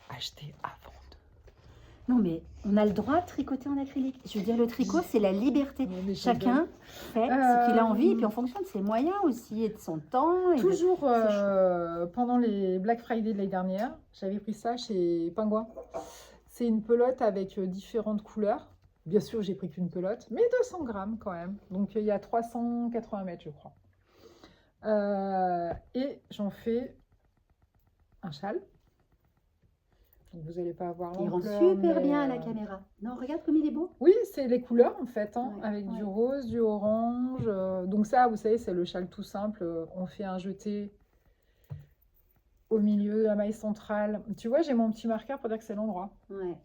Speaker 1: Acheter avant de...
Speaker 2: Non, mais on a le droit de tricoter en acrylique. Je veux dire, le tricot, c'est la liberté.
Speaker 1: Ouais, mais
Speaker 2: Chacun fait ce qu'il a envie, et puis en fonction de ses moyens aussi, et de son temps.
Speaker 1: Toujours pendant les Black Friday de l'année dernière, j'avais pris ça chez Pingouin. C'est une pelote avec différentes couleurs. Bien sûr, j'ai pris qu'une pelote, mais 200 grammes quand même. Donc, il y a 380 mètres, je crois. Et j'en fais un châle. Donc, vous n'allez pas avoir
Speaker 2: Il rend
Speaker 1: l'ampleur,
Speaker 2: super
Speaker 1: mais,
Speaker 2: bien à la caméra. Non, regarde comme il est beau.
Speaker 1: Oui, c'est les couleurs en fait, hein,
Speaker 2: Ouais,
Speaker 1: avec
Speaker 2: ouais.
Speaker 1: du rose, du orange. Donc ça, vous savez, c'est le châle tout simple. On fait un jeté au milieu de la maille centrale. Tu vois, j'ai mon petit marqueur pour dire que c'est l'endroit.
Speaker 2: Ouais.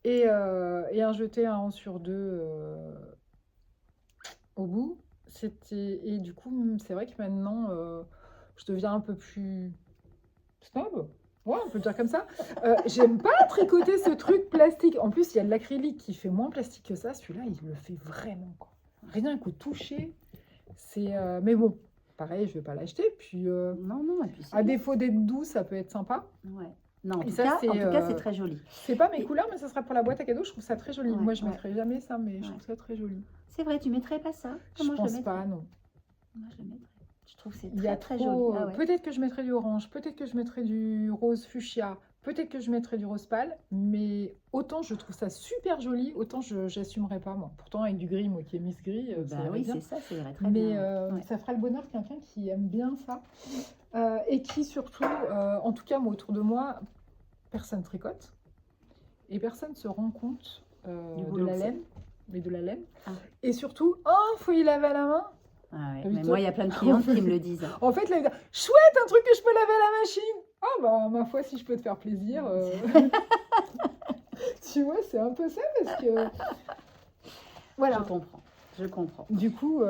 Speaker 1: Et un jeté un 1 sur 2 au bout. Et du coup, c'est vrai que maintenant, je deviens un peu plus snob. Ouais, on peut le dire comme ça. J'aime pas tricoter ce truc plastique. En plus, il y a de l'acrylique qui fait moins plastique que ça. Celui-là, il le fait vraiment, quoi. Rien qu'au toucher. Mais bon, pareil, je vais pas l'acheter. Puis,
Speaker 2: Non, et puis c'est
Speaker 1: à
Speaker 2: bien.
Speaker 1: défaut d'être doux, ça peut être sympa.
Speaker 2: Ouais. Non, en
Speaker 1: Et
Speaker 2: tout
Speaker 1: ça,
Speaker 2: cas,
Speaker 1: c'est,
Speaker 2: c'est très joli.
Speaker 1: C'est pas mes couleurs, mais ça sera pour la boîte à cadeaux. Je trouve ça très joli.
Speaker 2: Ouais,
Speaker 1: Moi, je
Speaker 2: ouais.
Speaker 1: mettrais jamais ça, mais je
Speaker 2: Ouais.
Speaker 1: trouve ça très joli.
Speaker 2: C'est vrai, tu mettrais pas ça?
Speaker 1: Je
Speaker 2: Comment
Speaker 1: pense
Speaker 2: le mettrais?
Speaker 1: pas, non.
Speaker 2: Moi, je le mettrais. Je trouve que c'est
Speaker 1: Il y a
Speaker 2: très
Speaker 1: trop.
Speaker 2: joli. Ah ouais.
Speaker 1: Peut-être que je mettrais du orange, peut-être que je mettrais du rose fuchsia, peut-être que je mettrais du rose pâle, mais autant je trouve ça super joli, autant je j'assumerais pas moi. Pourtant avec du gris, moi qui ai Miss Gris, ça
Speaker 2: Bah
Speaker 1: irait
Speaker 2: oui,
Speaker 1: bien.
Speaker 2: c'est ça, c'est vrai, très
Speaker 1: Mais
Speaker 2: bien. Ouais.
Speaker 1: ça fera le bonheur de quelqu'un qui aime bien ça et qui surtout, en tout cas moi autour de moi, personne tricote et personne se rend compte
Speaker 2: Du
Speaker 1: de
Speaker 2: boulot
Speaker 1: la
Speaker 2: que c'est.
Speaker 1: laine, mais de la laine.
Speaker 2: Ah.
Speaker 1: Et surtout, oh, faut y laver à la main.
Speaker 2: Ah ouais.
Speaker 1: T'as vu
Speaker 2: Mais
Speaker 1: ça?
Speaker 2: moi, il y a plein de clientes qui me le disent.
Speaker 1: En fait, là, il dit, chouette, un truc que je peux laver à la machine. Ah bah, ma foi, si je peux te faire plaisir. Tu vois, c'est un peu ça parce que... Voilà.
Speaker 2: Je comprends.
Speaker 1: Du coup,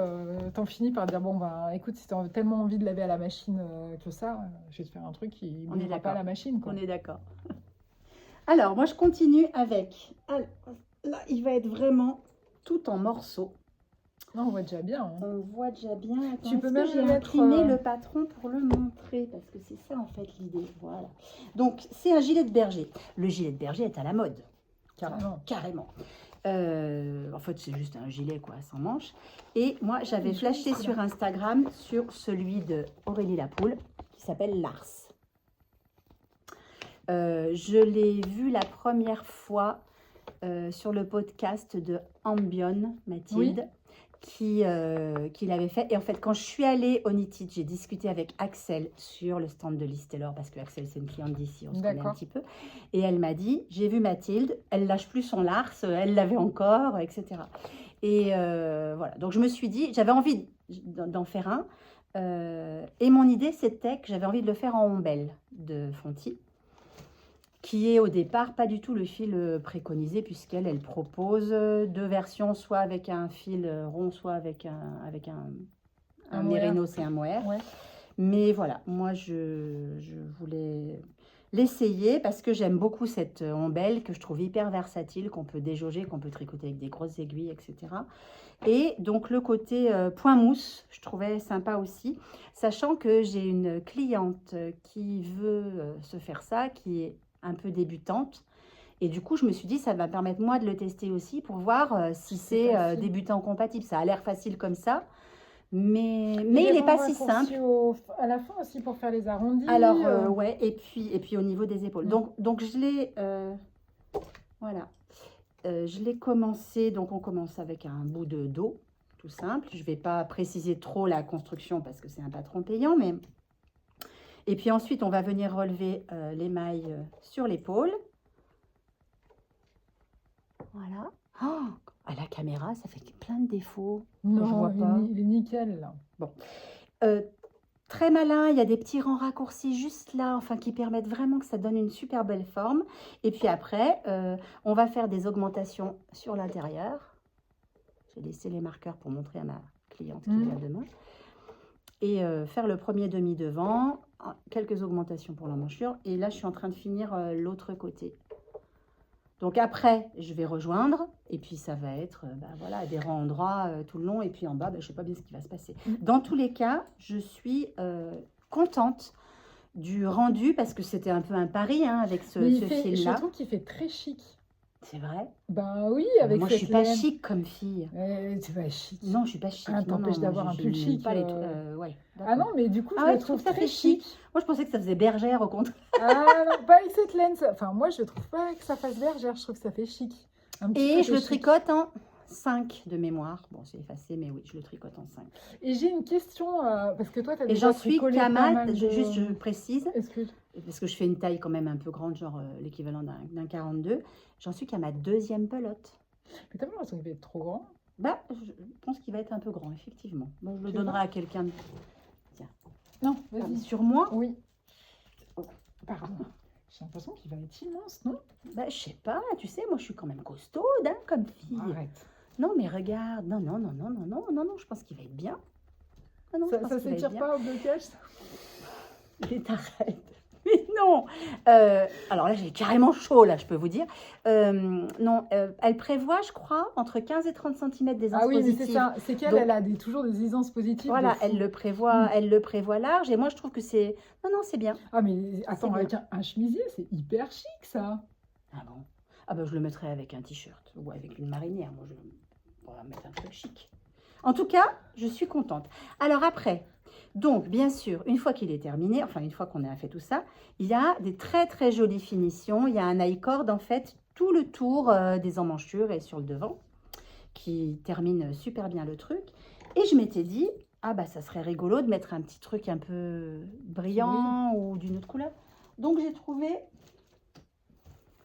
Speaker 1: t'en finis par dire, bon, ben, écoute, si t'as tellement envie de laver à la machine que ça, je vais te faire un truc qui
Speaker 2: On est
Speaker 1: ne bougera pas
Speaker 2: d'accord.
Speaker 1: la machine, quoi.
Speaker 2: On est d'accord. Alors, moi, je continue avec... Alors, là, il va être vraiment tout en morceaux.
Speaker 1: Non, on voit déjà bien. Hein.
Speaker 2: On voit déjà bien. Attends,
Speaker 1: Tu peux
Speaker 2: est-ce
Speaker 1: même
Speaker 2: que j'ai
Speaker 1: le mettre,
Speaker 2: imprimé le patron pour le montrer, parce que c'est ça en fait l'idée. Voilà. Donc c'est un gilet de berger. Le gilet de berger est à la mode.
Speaker 1: Carrément.
Speaker 2: Carrément. En fait, c'est juste un gilet, quoi, sans manches. Et moi, j'avais
Speaker 1: joli,
Speaker 2: flashé
Speaker 1: celui-là.
Speaker 2: sur Instagram sur celui de Aurélie Lapoule, qui s'appelle Lars. Je l'ai vu la première fois sur le podcast de Ambion, Mathilde, qui l'avait fait. Et en fait, quand je suis allée au Knitted, j'ai discuté avec Axel sur le stand de Listelor, parce que Axel, c'est une cliente d'ici, on se connaît un
Speaker 1: D'accord.
Speaker 2: petit peu. Et elle m'a dit, j'ai vu Mathilde, elle lâche plus son Lars, elle l'avait encore, etc. Et voilà, donc je me suis dit, j'avais envie d'en faire un. Et mon idée, c'était que j'avais envie de le faire en ombelle de Fonty, qui est au départ pas du tout le fil préconisé, puisqu'elle propose deux versions, soit avec un fil rond, soit avec un
Speaker 1: mohair.
Speaker 2: mérinos et un mohair.
Speaker 1: Ouais.
Speaker 2: Mais voilà, moi je voulais l'essayer parce que j'aime beaucoup cette ombelle que je trouve hyper versatile, qu'on peut déjauger, qu'on peut tricoter avec des grosses aiguilles, etc. Et donc le côté point mousse, je trouvais sympa aussi, sachant que j'ai une cliente qui veut se faire ça, qui est un peu débutante. Et du coup, je me suis dit, ça va me permettre moi de le tester aussi pour voir si c'est
Speaker 1: facile.
Speaker 2: débutant compatible. Ça a l'air facile comme ça, mais
Speaker 1: Et
Speaker 2: il
Speaker 1: les
Speaker 2: n'est pas
Speaker 1: rangs
Speaker 2: si
Speaker 1: raccourcis
Speaker 2: simple.
Speaker 1: à la fin aussi pour faire les arrondis.
Speaker 2: Alors, ouais, et puis au niveau des épaules. Donc je l'ai, voilà, je l'ai commencé, donc on commence avec un bout de dos, tout simple. Je ne vais pas préciser trop la construction parce que c'est un patron payant, mais... Et puis ensuite, on va venir relever les mailles sur l'épaule. Voilà. Oh, à la caméra, ça fait plein de défauts.
Speaker 1: Non,
Speaker 2: je vois pas.
Speaker 1: il est nickel là.
Speaker 2: Bon. Très malin, il y a des petits rangs raccourcis juste là, enfin qui permettent vraiment que ça donne une super belle forme. Et puis après, on va faire des augmentations sur l'intérieur. J'ai laissé les marqueurs pour montrer à ma cliente qui vient demain. Et faire le premier demi devant, quelques augmentations pour l'emmanchure. Et là, je suis en train de finir l'autre côté. Donc après, je vais rejoindre, et puis ça va être voilà, des rangs en droit tout le long, et puis en bas, je ne sais pas bien ce qui va se passer. Dans tous les cas, je suis contente du rendu, parce que c'était un peu un pari avec ce fil-là.
Speaker 1: Je trouve qu'il fait très chic.
Speaker 2: C'est vrai?
Speaker 1: Ben oui, avec
Speaker 2: moi, je ne suis pas chic comme fille.
Speaker 1: Tu pas chic.
Speaker 2: Non, je ne suis pas chic.
Speaker 1: T'empêche d'avoir un pull chic.
Speaker 2: Pas ouais,
Speaker 1: ah non, mais du coup, je le trouve très chic.
Speaker 2: Moi, je pensais que ça faisait bergère, au contraire.
Speaker 1: Ah non, pas avec cette laine. Enfin, moi, je trouve pas que ça fasse bergère. Je trouve que ça fait chic.
Speaker 2: Et je le tricote en 5 de mémoire. Bon, c'est effacé, mais oui, je le tricote en 5.
Speaker 1: Et j'ai une question, parce que toi, tu as
Speaker 2: déjà tricolé pas mal de... Juste, je précise,
Speaker 1: Excuse.
Speaker 2: parce que je fais une taille quand même un peu grande, genre l'équivalent d'un 42. J'en suis qu'à ma deuxième pelote.
Speaker 1: Mais t'as pas l'impression qu'il va être trop grand?
Speaker 2: Je pense qu'il va être un peu grand, effectivement. Bon, je le donnerai à quelqu'un. Tiens.
Speaker 1: Non, vas-y.
Speaker 2: Sur moi?
Speaker 1: Oui. Pardon. J'ai l'impression qu'il va être immense, non?
Speaker 2: Je sais pas, tu sais, moi je suis quand même costaude, comme fille.
Speaker 1: Arrête.
Speaker 2: Non, mais regarde, non, je pense qu'il va être bien.
Speaker 1: Non, ça s'étire pas au blocage?
Speaker 2: Mais t'arrêtes. Mais non. Alors là, j'ai carrément chaud, là, je peux vous dire. Non, elle prévoit, je crois, entre 15 et 30 cm d'aisance positive.
Speaker 1: Ah oui, mais c'est ça. C'est qu'elle, elle a toujours des aisances positives.
Speaker 2: Voilà, elle le prévoit large. Et moi, je trouve que c'est... Non, c'est bien.
Speaker 1: Ah, mais attends, avec un chemisier, c'est hyper chic, ça.
Speaker 2: Ah bon? Ah je le mettrais avec un t-shirt ou avec une marinière. Moi, on va mettre un truc chic. En tout cas, je suis contente. Alors après... Donc, bien sûr, une fois qu'il est terminé, enfin, une fois qu'on a fait tout ça, il y a des très, très jolies finitions. Il y a un high-cord, en fait, tout le tour des emmanchures et sur le devant, qui termine super bien le truc. Et je m'étais dit, ça serait rigolo de mettre un petit truc un peu brillant ou d'une autre couleur. Donc, j'ai trouvé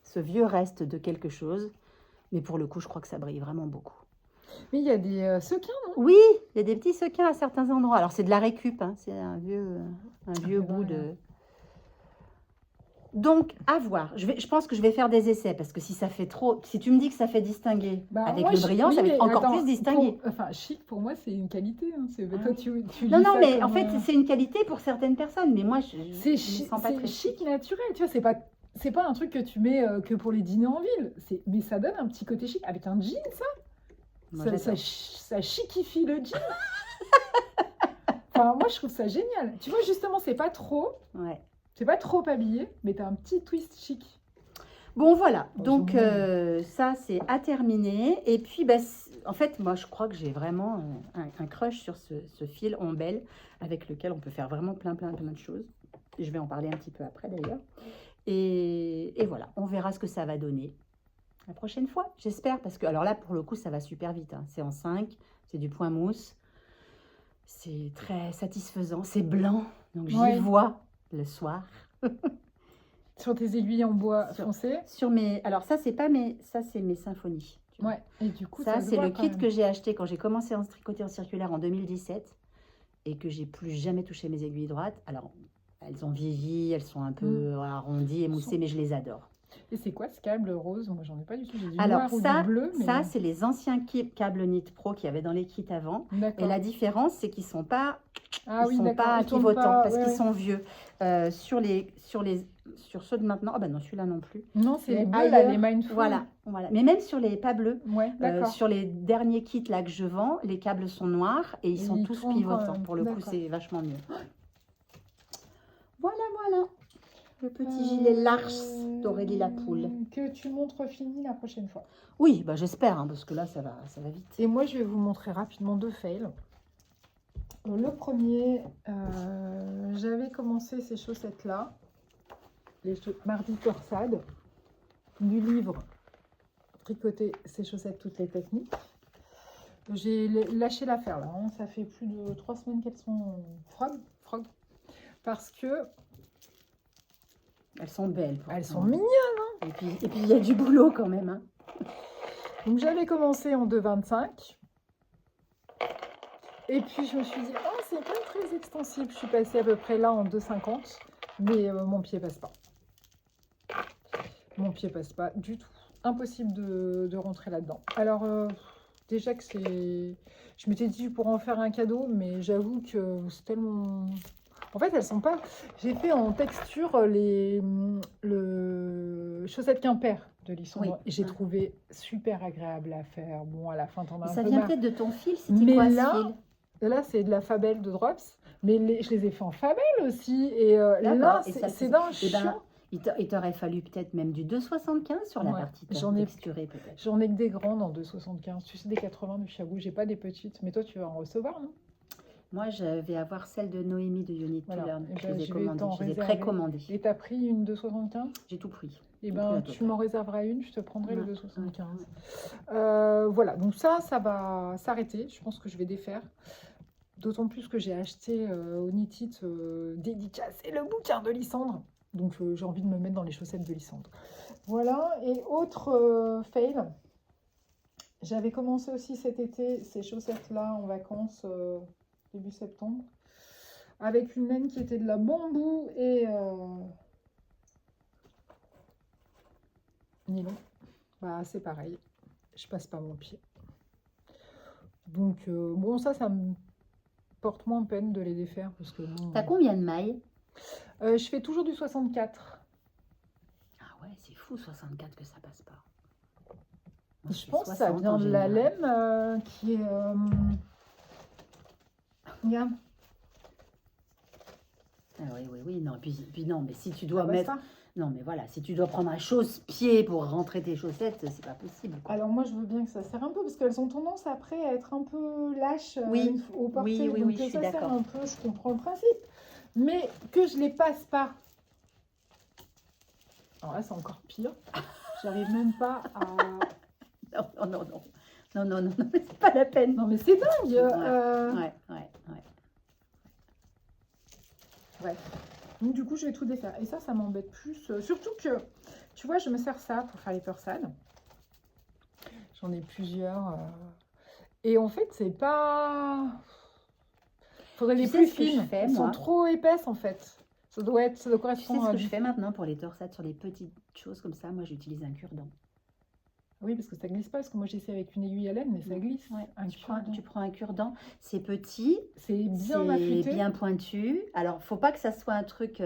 Speaker 2: ce vieux reste de quelque chose. Mais pour le coup, je crois que ça brille vraiment beaucoup.
Speaker 1: Mais il y a des sequins, non?
Speaker 2: Oui, il y a des petits sequins à certains endroits. Alors, c'est de la récup, c'est un vieux bout de... Donc, à voir. Je pense que je vais faire des essais, parce que si ça fait trop... Si tu me dis que ça fait distinguer avec le brillant, ça va être encore plus distingué.
Speaker 1: Chic, pour moi, c'est une qualité.
Speaker 2: Toi, tu non, mais en fait, c'est une qualité pour certaines personnes, mais moi, je me sens pas très chic.
Speaker 1: Naturel, tu vois, c'est pas un truc que tu mets que pour les dîners en ville. Mais ça donne un petit côté chic. Avec un jean, ça chicifie le jean. Enfin, moi, je trouve ça génial. Tu vois, justement, c'est pas trop.
Speaker 2: Ouais.
Speaker 1: C'est pas trop habillé, mais t'as un petit twist chic.
Speaker 2: Bon, voilà.
Speaker 1: Oh,
Speaker 2: Donc,
Speaker 1: c'est
Speaker 2: ça, c'est à terminer. Et puis, bah, en fait, moi, je crois que j'ai vraiment un crush sur ce fil ombelle avec lequel on peut faire vraiment plein de choses. Et je vais en parler un petit peu après, d'ailleurs. Et voilà, on verra ce que ça va donner la prochaine fois, j'espère. Parce que, alors là, pour le coup, ça va super vite, hein. C'est en 5, c'est du point mousse. C'est très satisfaisant. C'est blanc, donc j'y
Speaker 1: Ouais.
Speaker 2: vois le soir.
Speaker 1: Sur tes aiguilles en bois
Speaker 2: Sur-
Speaker 1: foncé.
Speaker 2: Sur mes... Alors ça, c'est pas mes... Ça, c'est mes symphonies. Tu vois.
Speaker 1: Ouais. Et du coup,
Speaker 2: Ça,
Speaker 1: se
Speaker 2: c'est
Speaker 1: voit
Speaker 2: le
Speaker 1: quand
Speaker 2: kit
Speaker 1: même.
Speaker 2: que j'ai acheté quand j'ai commencé à tricoter en circulaire en 2017 et que j'ai plus jamais touché mes aiguilles droites. Alors, elles ont vieilli, elles sont un peu arrondies, émoussées, mais je les adore.
Speaker 1: Et c'est quoi ce câble rose? Moi, j'en ai pas du tout. J'ai du
Speaker 2: Alors
Speaker 1: noir ou
Speaker 2: ça,
Speaker 1: du bleu. Mais...
Speaker 2: ça c'est les anciens câbles Knit Pro qu'il y avait dans les kits avant. Et
Speaker 1: D'accord.
Speaker 2: la différence, c'est qu'ils sont pas,
Speaker 1: Ah oui,
Speaker 2: sont
Speaker 1: d'accord.
Speaker 2: pas
Speaker 1: Ils tournent
Speaker 2: pivotants
Speaker 1: pas,
Speaker 2: parce
Speaker 1: ouais,
Speaker 2: qu'ils
Speaker 1: ouais.
Speaker 2: sont vieux. Sur ceux de maintenant, ah ben non, celui-là non plus.
Speaker 1: Non, c'est
Speaker 2: Mais
Speaker 1: les bleus, là,
Speaker 2: ailleurs,
Speaker 1: les Mindful.
Speaker 2: Voilà. Mais même sur les pas bleus,
Speaker 1: Ouais, d'accord.
Speaker 2: sur les derniers kits là que je vends, les câbles sont noirs et ils sont
Speaker 1: Ils
Speaker 2: tous
Speaker 1: tournent quand
Speaker 2: pivotants.
Speaker 1: même.
Speaker 2: Pour le coup,
Speaker 1: D'accord.
Speaker 2: c'est vachement mieux. Voilà. Le petit gilet Lars d'Aurélie Lapoule.
Speaker 1: Que tu montres fini la prochaine fois.
Speaker 2: Oui, bah j'espère, hein, parce que là, ça va vite.
Speaker 1: Et moi, je vais vous montrer rapidement 2 fails. Le premier, j'avais commencé ces chaussettes-là, les Mardi Torsade, du livre Tricoter ces chaussettes, toutes les techniques. J'ai lâché l'affaire là, hein. Ça fait plus de 3 semaines qu'elles sont frog, parce que
Speaker 2: Elles sont belles.
Speaker 1: elles
Speaker 2: pourtant.
Speaker 1: sont mignonnes.
Speaker 2: Et puis il y a du boulot quand même. Hein.
Speaker 1: Donc j'avais commencé en 2,25. Et puis je me suis dit, oh, c'est pas très extensible. Je suis passée à peu près là en 2,50. Mais mon pied passe pas. Mon pied passe pas du tout. Impossible de rentrer là-dedans. Alors, déjà que c'est... Je m'étais dit pour en faire un cadeau, mais j'avoue que c'est tellement... En fait, elles sont pas... J'ai fait en texture le chaussette Quimper de Lissandre.
Speaker 2: Oui.
Speaker 1: Et j'ai trouvé super agréable à faire. Bon, à la fin, t'en as un
Speaker 2: Ça
Speaker 1: peu
Speaker 2: vient
Speaker 1: marre.
Speaker 2: peut-être de ton fil. C'était
Speaker 1: Mais
Speaker 2: quoi
Speaker 1: là,
Speaker 2: ce fil?
Speaker 1: Là, c'est de la Fabelle de Drops. Mais je les ai fait en Fabelle aussi. Et là,
Speaker 2: D'accord. Et ça,
Speaker 1: c'est d'un
Speaker 2: Eh ben,
Speaker 1: chiant.
Speaker 2: il t'aurait fallu peut-être même du 2,75 sur la
Speaker 1: Ouais,
Speaker 2: partie
Speaker 1: j'en ai-
Speaker 2: texturée peut-être.
Speaker 1: J'en ai que des grandes en 2,75. Tu sais, des 80 de Chiago. J'ai pas des petites. Mais toi, tu vas en recevoir, non?
Speaker 2: Moi, je vais avoir celle de Noémie de Unit to
Speaker 1: Voilà.
Speaker 2: Learn.
Speaker 1: Eh
Speaker 2: Je
Speaker 1: ben,
Speaker 2: les ai
Speaker 1: je vais
Speaker 2: commandées,
Speaker 1: t'en
Speaker 2: je les ai
Speaker 1: réserver.
Speaker 2: précommandées.
Speaker 1: Et t'as pris une 2,75?
Speaker 2: J'ai tout pris.
Speaker 1: Eh
Speaker 2: Tout
Speaker 1: ben,
Speaker 2: pris à
Speaker 1: tu
Speaker 2: toi.
Speaker 1: m'en réserveras une, je te prendrai le
Speaker 2: Ouais,
Speaker 1: 2,75.
Speaker 2: ouais.
Speaker 1: Voilà, donc ça va s'arrêter. Je pense que je vais défaire. D'autant plus que j'ai acheté au Knit It dédicacé le bouquin de Lysandre. Donc j'ai envie de me mettre dans les chaussettes de Lysandre. Voilà, et autre fail. J'avais commencé aussi cet été ces chaussettes-là en vacances début septembre. Avec une laine qui était de la bambou et nylon. Bah, c'est pareil. Je passe pas mon pied. Donc, bon, ça me porte moins peine de les défaire parce que bon,
Speaker 2: T'as combien de mailles?
Speaker 1: je fais toujours du 64.
Speaker 2: Ah ouais, c'est fou, 64 que ça passe pas. Moi,
Speaker 1: Je
Speaker 2: fais
Speaker 1: pense que ça
Speaker 2: 60
Speaker 1: vient
Speaker 2: en
Speaker 1: de la
Speaker 2: général.
Speaker 1: laine qui est. Regarde,
Speaker 2: Ah oui, non, puis non, mais si tu dois
Speaker 1: ça passe
Speaker 2: mettre...
Speaker 1: pas.
Speaker 2: Non, mais voilà, si tu dois prendre un chausse-pied pour rentrer tes chaussettes, c'est pas possible. quoi.
Speaker 1: Alors moi, je veux bien que ça serre un peu parce qu'elles ont tendance après à être un peu lâches
Speaker 2: Oui,
Speaker 1: au porté.
Speaker 2: oui,
Speaker 1: Donc
Speaker 2: je
Speaker 1: que
Speaker 2: suis
Speaker 1: ça serre
Speaker 2: d'accord.
Speaker 1: un peu, je comprends le principe. Mais que je les passe pas. Alors là, c'est encore pire. J'arrive même pas à...
Speaker 2: Non, c'est pas la peine.
Speaker 1: Non mais c'est dingue.
Speaker 2: Ouais.
Speaker 1: Bref. Donc du coup, je vais tout défaire. Et ça m'embête plus. Surtout que, tu vois, je me sers ça pour faire les torsades. J'en ai plusieurs. Et en fait, c'est pas... Faudrait
Speaker 2: Tu
Speaker 1: les
Speaker 2: sais
Speaker 1: plus
Speaker 2: ce que je
Speaker 1: fines.
Speaker 2: fais,
Speaker 1: Elles sont
Speaker 2: moi
Speaker 1: trop épaisses, en fait. Ça doit
Speaker 2: Tu sais
Speaker 1: correspondre
Speaker 2: ce
Speaker 1: à
Speaker 2: que je fais maintenant pour les torsades, sur les petites choses comme ça? Moi, j'utilise un cure-dent.
Speaker 1: Oui, parce que ça glisse pas. Parce que moi, j'essaie avec une aiguille à laine, mais ça glisse.
Speaker 2: Ouais,
Speaker 1: Un cure-dent.
Speaker 2: tu prends un cure-dent, c'est petit,
Speaker 1: C'est bien
Speaker 2: c'est
Speaker 1: affûté.
Speaker 2: bien pointu. Alors, faut pas que ça soit un truc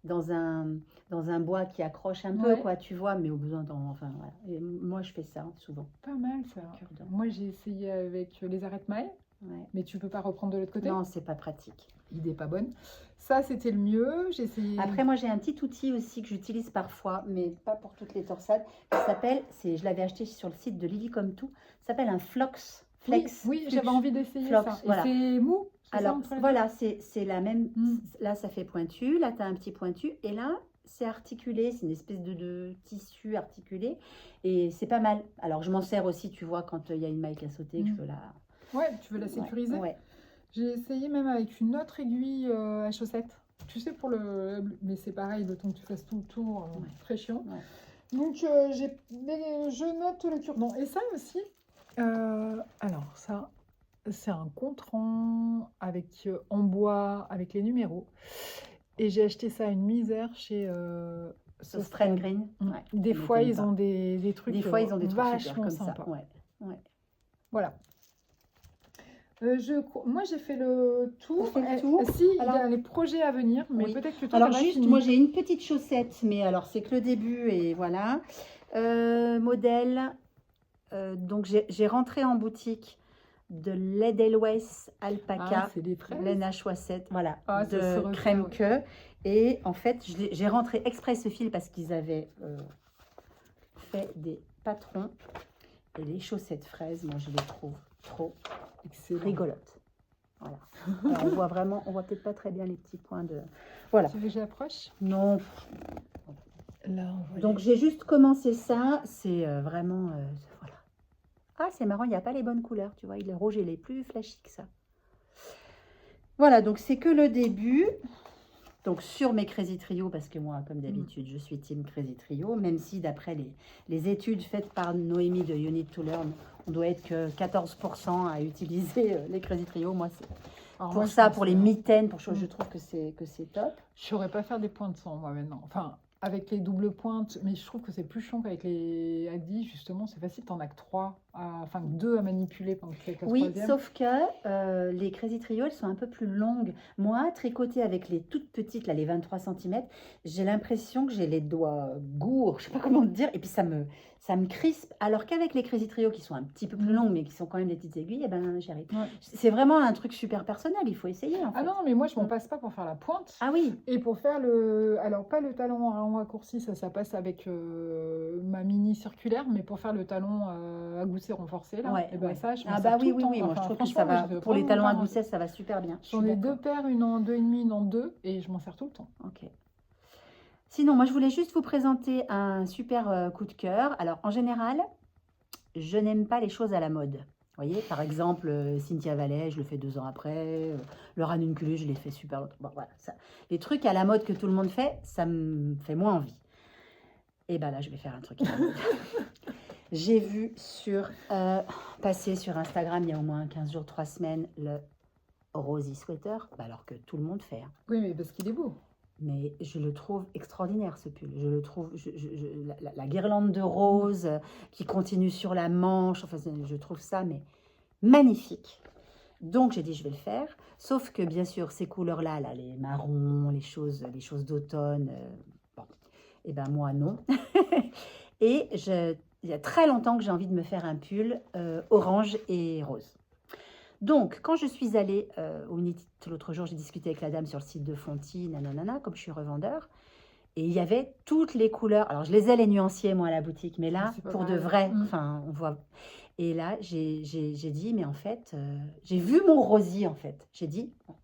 Speaker 2: dans un bois qui accroche un peu,
Speaker 1: Ouais.
Speaker 2: quoi, tu vois, mais au besoin enfin, voilà. Et moi, je fais ça souvent.
Speaker 1: Pas mal, ça.
Speaker 2: Cure-dent.
Speaker 1: Moi, j'ai essayé avec les arêtes-mailles.
Speaker 2: Ouais.
Speaker 1: Mais tu peux pas reprendre de l'autre côté.
Speaker 2: Non, c'est pas pratique.
Speaker 1: L'idée pas bonne. Ça, c'était le mieux. J'ai essayé.
Speaker 2: Après, moi, j'ai un petit outil aussi que j'utilise parfois, mais pas pour toutes les torsades, qui s'appelle, je l'avais acheté sur le site de Lily Comme Tout, ça s'appelle un Flox. Flex.
Speaker 1: Oui,
Speaker 2: Flux.
Speaker 1: j'avais envie d'essayer
Speaker 2: Flox,
Speaker 1: ça. Et
Speaker 2: voilà.
Speaker 1: c'est mou.
Speaker 2: Alors,
Speaker 1: ça, entre les
Speaker 2: voilà, c'est la même.
Speaker 1: Mm.
Speaker 2: Là, ça fait pointu. Là, tu as un petit pointu. Et là, c'est articulé. C'est une espèce de tissu articulé. Et c'est pas mal. Alors, je m'en sers aussi, tu vois, quand il y a une maille qui a sauté, que je veux la...
Speaker 1: deux. Ouais, tu veux la sécuriser.
Speaker 2: Ouais.
Speaker 1: J'ai essayé même avec une autre aiguille à chaussettes. Tu sais, pour le... Mais c'est pareil, le temps que tu fasses tout le tour,
Speaker 2: Ouais.
Speaker 1: très chiant.
Speaker 2: Ouais.
Speaker 1: Donc, je note le cure-dent. Et ça aussi, alors ça, c'est un contrant avec, en bois, avec les numéros. Et j'ai acheté ça à une misère chez...
Speaker 2: Strain Green.
Speaker 1: Mm.
Speaker 2: Ouais,
Speaker 1: Des
Speaker 2: ça
Speaker 1: fois,
Speaker 2: m'étonne
Speaker 1: ils
Speaker 2: pas.
Speaker 1: ont des trucs
Speaker 2: Des fois, ils ont des trucs super
Speaker 1: vachement
Speaker 2: comme
Speaker 1: sympas.
Speaker 2: ça. Ouais. Ouais.
Speaker 1: Voilà. Moi, j'ai fait le tour.
Speaker 2: On fait le tour.
Speaker 1: Si, il y
Speaker 2: Alors-
Speaker 1: a les projets à venir, mais
Speaker 2: Oui.
Speaker 1: peut-être que toi,
Speaker 2: Alors
Speaker 1: t'en as
Speaker 2: juste,
Speaker 1: fini.
Speaker 2: moi j'ai une petite chaussette, mais alors c'est que le début et voilà. Modèle, donc j'ai rentré en boutique de l'Edelweiss Alpaca,
Speaker 1: Ah, c'est des fraises.
Speaker 2: laine à chaussette, voilà,
Speaker 1: Ah, ça se
Speaker 2: de
Speaker 1: refait,
Speaker 2: crème
Speaker 1: ouais.
Speaker 2: queue. Et en fait, j'ai rentré exprès ce fil parce qu'ils avaient fait des patrons. Et les chaussettes fraises, moi je les trouve trop
Speaker 1: Excellent.
Speaker 2: rigolotes. Voilà. Alors, on voit peut-être pas très bien les petits points de... Voilà.
Speaker 1: Tu veux que j'approche?
Speaker 2: Non.
Speaker 1: Là, on voit
Speaker 2: Donc j'ai juste commencé ça, c'est vraiment... voilà. Ah, c'est marrant, il n'y a pas les bonnes couleurs, tu vois, le rouge, il est plus flashy que ça. Voilà, donc c'est que le début. Donc sur mes Crazy Trio, parce que moi, comme d'habitude, je suis team Crazy Trio, même si d'après les études faites par Noémie de You Need to Learn, on doit être que 14% à utiliser les Crazy Trio. Moi, c'est
Speaker 1: Alors,
Speaker 2: pour
Speaker 1: moi, je
Speaker 2: ça,
Speaker 1: pense
Speaker 2: pour les
Speaker 1: que-
Speaker 2: mitaines, pour
Speaker 1: Mm.
Speaker 2: je trouve que c'est top.
Speaker 1: Je saurais pas faire des points de sang, moi, maintenant. Enfin, avec les doubles pointes, mais je trouve que c'est plus chiant qu'avec les Adi, justement. C'est facile, t'en as que 3, enfin que 2 à manipuler pendant que tu fais avec la
Speaker 2: Oui,
Speaker 1: troisième.
Speaker 2: sauf que les Crazy Trio, elles sont un peu plus longues. Moi, tricoter avec les toutes petites, là, les 23 cm, j'ai l'impression que j'ai les doigts gourds, je sais pas comment te dire, et puis ça me crispe. Alors qu'avec les Crazy Trio, qui sont un petit peu plus longues, mais qui sont quand même des petites aiguilles, eh ben, j'y arrive.
Speaker 1: Ouais.
Speaker 2: C'est vraiment un truc super personnel, il faut essayer, en fait.
Speaker 1: Ah non, mais moi, je m'en
Speaker 2: Mm.
Speaker 1: passe pas pour faire la pointe.
Speaker 2: Ah oui,
Speaker 1: Et pour faire le... Alors, pas le talon à rond raccourci, ça passe avec ma mini circulaire, mais pour faire le talon à gousset renforcé, là,
Speaker 2: ouais,
Speaker 1: et ben
Speaker 2: ouais.
Speaker 1: ça, je m'en
Speaker 2: Ah
Speaker 1: sers
Speaker 2: bah
Speaker 1: tout
Speaker 2: oui,
Speaker 1: le
Speaker 2: oui,
Speaker 1: temps.
Speaker 2: oui, moi je
Speaker 1: Enfin,
Speaker 2: trouve que
Speaker 1: franchement,
Speaker 2: ça
Speaker 1: moi,
Speaker 2: va,
Speaker 1: je vais
Speaker 2: pour les
Speaker 1: vraiment
Speaker 2: talons à
Speaker 1: pas-
Speaker 2: gousset, ça va super bien. Je
Speaker 1: J'en
Speaker 2: suis
Speaker 1: ai 2
Speaker 2: d'accord.
Speaker 1: paires, une en 2,5, une en 2, et je m'en sers tout le temps.
Speaker 2: Ok. Sinon, moi, je voulais juste vous présenter un super coup de cœur. Alors, en général, je n'aime pas les choses à la mode. Vous voyez, par exemple, Cynthia Vallet, je le fais 2 ans après. Le ranunculus, je l'ai fait super longtemps. Bon, voilà, ça. Les trucs à la mode que tout le monde fait, ça me fait moins envie. Et ben là, je vais faire un truc à la mode. J'ai vu passer sur Instagram il y a au moins 15 jours, 3 semaines, le Rosy Sweater, bah, alors que tout le monde fait. Hein.
Speaker 1: Oui, mais parce qu'il est beau.
Speaker 2: Mais je le trouve extraordinaire, ce pull. Je le trouve, la guirlande de rose qui continue sur la manche, enfin, je trouve ça mais magnifique. Donc j'ai dit je vais le faire. Sauf que bien sûr ces couleurs-là, là, les marrons, les choses d'automne, bon, et ben moi non. Et il y a très longtemps que j'ai envie de me faire un pull orange et rose. Donc, quand je suis allée au Unity l'autre jour, j'ai discuté avec la dame sur le site de Fonty, nanana, comme je suis revendeur, et il y avait toutes les couleurs. Alors, je les ai les nuanciers, moi, à la boutique, mais là,
Speaker 1: C'est pas
Speaker 2: pour de
Speaker 1: pareil.
Speaker 2: vrai,
Speaker 1: Mm.
Speaker 2: enfin, on voit. Et là, j'ai dit, mais en fait, j'ai vu mon rosier, en fait. J'ai dit, bon.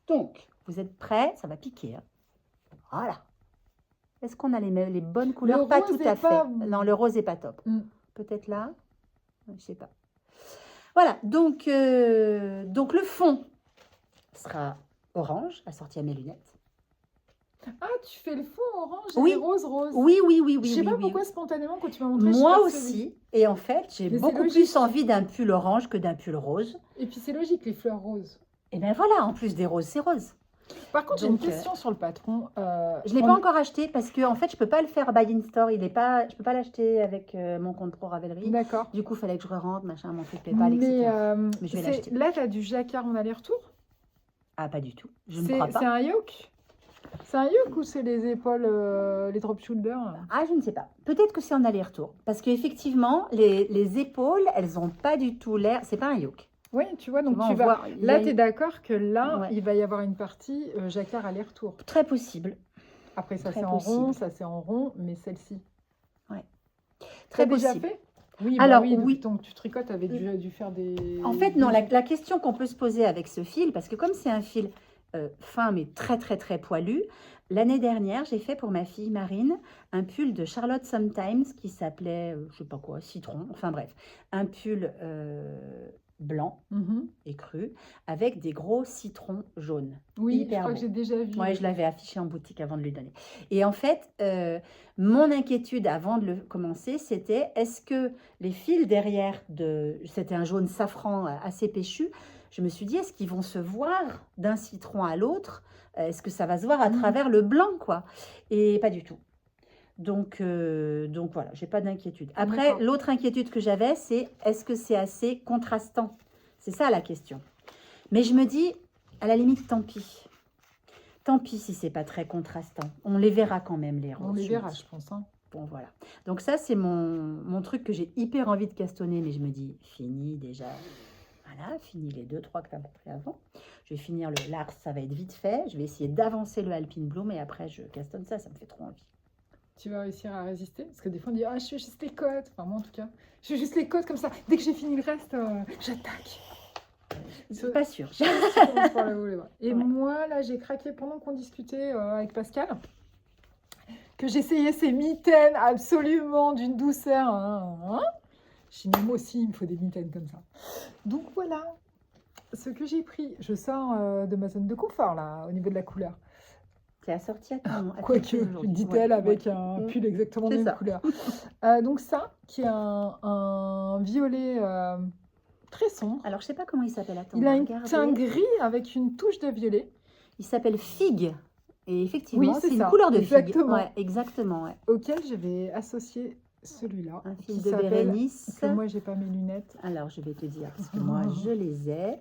Speaker 2: Donc, vous êtes prêts? Ça va piquer. Hein. Voilà. Est-ce qu'on a les bonnes couleurs?
Speaker 1: Le
Speaker 2: Pas
Speaker 1: rose
Speaker 2: tout
Speaker 1: est
Speaker 2: à fait.
Speaker 1: pas-
Speaker 2: Non, le rose n'est pas top.
Speaker 1: Mm.
Speaker 2: Peut-être là? Je sais pas. Voilà, donc le fond sera orange, assorti à mes lunettes.
Speaker 1: Ah, tu fais le fond orange et
Speaker 2: Oui.
Speaker 1: les roses roses.
Speaker 2: Oui, oui, oui, oui.
Speaker 1: Je sais
Speaker 2: oui,
Speaker 1: pas
Speaker 2: oui.
Speaker 1: pourquoi spontanément quand tu m'as montré. je
Speaker 2: Moi
Speaker 1: suis persuadée.
Speaker 2: aussi. Et en fait, j'ai
Speaker 1: Mais c'est
Speaker 2: beaucoup
Speaker 1: logique.
Speaker 2: plus envie d'un pull orange que d'un pull rose.
Speaker 1: Et puis c'est logique, les fleurs roses.
Speaker 2: Et bien voilà, en plus des roses, c'est rose.
Speaker 1: Par contre, j'ai une
Speaker 2: Donc,
Speaker 1: question sur le patron.
Speaker 2: Je ne l'ai
Speaker 1: on-
Speaker 2: pas encore acheté parce que en fait, je peux pas le faire buy in store. Je peux pas l'acheter avec mon compte pro Ravelry.
Speaker 1: D'accord.
Speaker 2: Du coup, il fallait que je rentre, machin, mon truc PayPal,
Speaker 1: Mais,
Speaker 2: etc.
Speaker 1: mais
Speaker 2: je vais l'acheter.
Speaker 1: là, tu as du jacquard en aller-retour.
Speaker 2: Ah, pas du tout. Je ne
Speaker 1: C'est
Speaker 2: crois pas.
Speaker 1: c'est un yoke. C'est un yoke ou c'est les épaules, les drop shoulders?
Speaker 2: Ah, je ne sais pas. Peut-être que c'est en aller-retour. Parce qu'effectivement, les épaules, elles n'ont pas du tout l'air... C'est pas un yoke.
Speaker 1: Oui, tu vois, donc
Speaker 2: vois,
Speaker 1: tu
Speaker 2: on
Speaker 1: vas...
Speaker 2: voit, il y
Speaker 1: Là,
Speaker 2: a-
Speaker 1: tu es d'accord que là,
Speaker 2: Ouais.
Speaker 1: il va y avoir une partie jacquard aller-retour.
Speaker 2: Très possible.
Speaker 1: Après, ça
Speaker 2: Très
Speaker 1: c'est en rond,
Speaker 2: possible.
Speaker 1: ça c'est en rond, mais celle-ci.
Speaker 2: Ouais.
Speaker 1: Tu
Speaker 2: Très
Speaker 1: as déjà
Speaker 2: possible.
Speaker 1: fait? Oui, bah
Speaker 2: Alors,
Speaker 1: oui, depuis
Speaker 2: oui.
Speaker 1: le temps que tu tricotes, tu avais dû faire des...
Speaker 2: En fait, non, la question qu'on peut se poser avec ce fil, parce que comme c'est un fil fin mais très très très poilu, l'année dernière, j'ai fait pour ma fille Marine un pull de Charlotte Sometimes qui s'appelait, je sais pas quoi, citron, enfin bref, un pull blanc
Speaker 1: Mhm.
Speaker 2: et cru avec des gros citrons jaunes.
Speaker 1: Oui, je
Speaker 2: Hyper
Speaker 1: crois que
Speaker 2: beau.
Speaker 1: j'ai déjà vu.
Speaker 2: Ouais, je l'avais affiché en boutique avant de lui donner. Et en fait, mon inquiétude avant de le commencer, c'était est-ce que les fils derrière, c'était un jaune safran assez péchu, je me suis dit, est-ce qu'ils vont se voir d'un citron à l'autre? Est-ce que ça va se voir à
Speaker 1: Mhm.
Speaker 2: travers le blanc, quoi? Et pas du tout. Donc voilà, j'ai pas d'inquiétude. Après,
Speaker 1: D'accord.
Speaker 2: l'autre inquiétude que j'avais, c'est est-ce que c'est assez contrastant? C'est ça la question. Mais je me dis, à la limite, tant pis. Tant pis si c'est pas très contrastant. On les verra quand même, les roses.
Speaker 1: On les
Speaker 2: je me
Speaker 1: verra,
Speaker 2: dis.
Speaker 1: je pense. Hein.
Speaker 2: Bon, voilà. Donc ça, c'est mon truc que j'ai hyper envie de castonner, mais je me dis, fini déjà. Voilà, fini les 2-3 que tu as montré avant. Je vais finir le Lars, ça va être vite fait. Je vais essayer d'avancer le Alpine Bloom et après, je castonne ça, ça me fait trop envie.
Speaker 1: Tu vas réussir à résister? Parce que des fois, on dit, ah, je fais juste les côtes. Enfin, moi, en tout cas, je fais juste les côtes comme ça. Dès que j'ai fini le reste, j'attaque.
Speaker 2: C'est pas sûr.
Speaker 1: Je commence par le haut, les bras. Et
Speaker 2: Ouais.
Speaker 1: moi, là, j'ai craqué pendant qu'on discutait avec Pascal, que j'essayais ces mitaines absolument d'une douceur. Hein. J'ai dit, moi aussi, il me faut des mitaines comme ça. Donc voilà ce que j'ai pris. Je sors de ma zone de confort, là, au niveau de la couleur.
Speaker 2: Tu es assorti à ton
Speaker 1: Quoique,
Speaker 2: pull aujourd'hui.
Speaker 1: dit-elle,
Speaker 2: Ouais,
Speaker 1: avec
Speaker 2: ouais.
Speaker 1: un pull exactement de
Speaker 2: C'est
Speaker 1: même
Speaker 2: ça.
Speaker 1: couleur. Donc ça, qui est un violet très sombre.
Speaker 2: Alors, je sais pas comment il s'appelle. Attends,
Speaker 1: Il
Speaker 2: on
Speaker 1: a
Speaker 2: va
Speaker 1: un
Speaker 2: regarder.
Speaker 1: teint gris avec une touche de violet.
Speaker 2: Il s'appelle Figue. Et effectivement,
Speaker 1: Oui, c'est
Speaker 2: c'est une
Speaker 1: ça,
Speaker 2: couleur de figue.
Speaker 1: exactement.
Speaker 2: Ouais, exactement. Ouais.
Speaker 1: Auquel je vais associer celui-là.
Speaker 2: Un
Speaker 1: qui
Speaker 2: fil de
Speaker 1: s'appelle-
Speaker 2: Bérénice.
Speaker 1: Que moi, j'ai pas mes lunettes.
Speaker 2: Alors, je vais te dire, parce que moi, je les ai.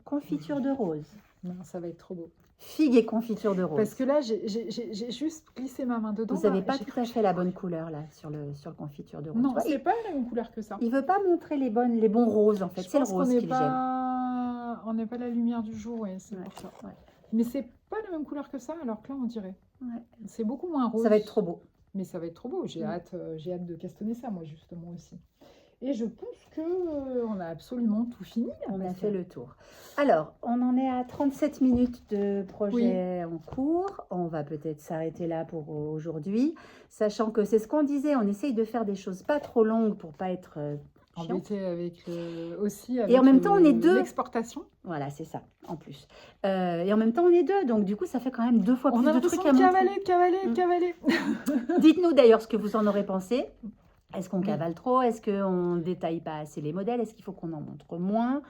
Speaker 2: Confiture de rose.
Speaker 1: Non, ça va être trop beau.
Speaker 2: Figue et confiture de rose.
Speaker 1: Parce que là, j'ai juste glissé ma main dedans.
Speaker 2: Vous n'avez
Speaker 1: là,
Speaker 2: pas
Speaker 1: j'ai
Speaker 2: tout
Speaker 1: cru
Speaker 2: à
Speaker 1: que
Speaker 2: fait la bonne couleur, là, sur le confiture de rose.
Speaker 1: Non,
Speaker 2: Tu vois,
Speaker 1: c'est pas la même couleur que ça.
Speaker 2: il ne veut pas montrer les bons roses, en fait.
Speaker 1: Je
Speaker 2: C'est le
Speaker 1: pense qu'on
Speaker 2: rose
Speaker 1: n'est
Speaker 2: qu'il gêne.
Speaker 1: pas... On n'est pas la lumière du jour, ouais, c'est
Speaker 2: Ouais,
Speaker 1: pour ça.
Speaker 2: ouais.
Speaker 1: Mais c'est pas la même couleur que ça, alors que là, on dirait.
Speaker 2: Ouais.
Speaker 1: C'est beaucoup moins rose.
Speaker 2: Ça va être trop beau.
Speaker 1: Mais ça va être trop beau. J'ai
Speaker 2: Mm.
Speaker 1: hâte de castonner ça, moi, justement, aussi. Et je pense que on a absolument tout fini. là,
Speaker 2: On a
Speaker 1: parce
Speaker 2: fait
Speaker 1: que-
Speaker 2: le tour. Alors, on en est à 37 minutes de projet en cours. On va peut-être s'arrêter là pour aujourd'hui, sachant que c'est ce qu'on disait, on essaye de faire des choses pas trop longues pour pas être chiant.
Speaker 1: Embêté avec aussi avec
Speaker 2: en même temps, on est deux.
Speaker 1: l'exportation.
Speaker 2: Voilà, c'est ça, en plus. Et en même temps, on est deux, donc du coup, ça fait quand même 2 fois
Speaker 1: On
Speaker 2: plus
Speaker 1: a
Speaker 2: de trucs
Speaker 1: l'impression
Speaker 2: à
Speaker 1: de
Speaker 2: montrer.
Speaker 1: cavaler, de
Speaker 2: Mm.
Speaker 1: cavaler.
Speaker 2: Dites-nous d'ailleurs ce que vous en aurez pensé. Est-ce qu'on
Speaker 1: Oui.
Speaker 2: cavale trop? Est-ce qu'on ne détaille pas assez les modèles? Est-ce qu'il faut qu'on en montre moins?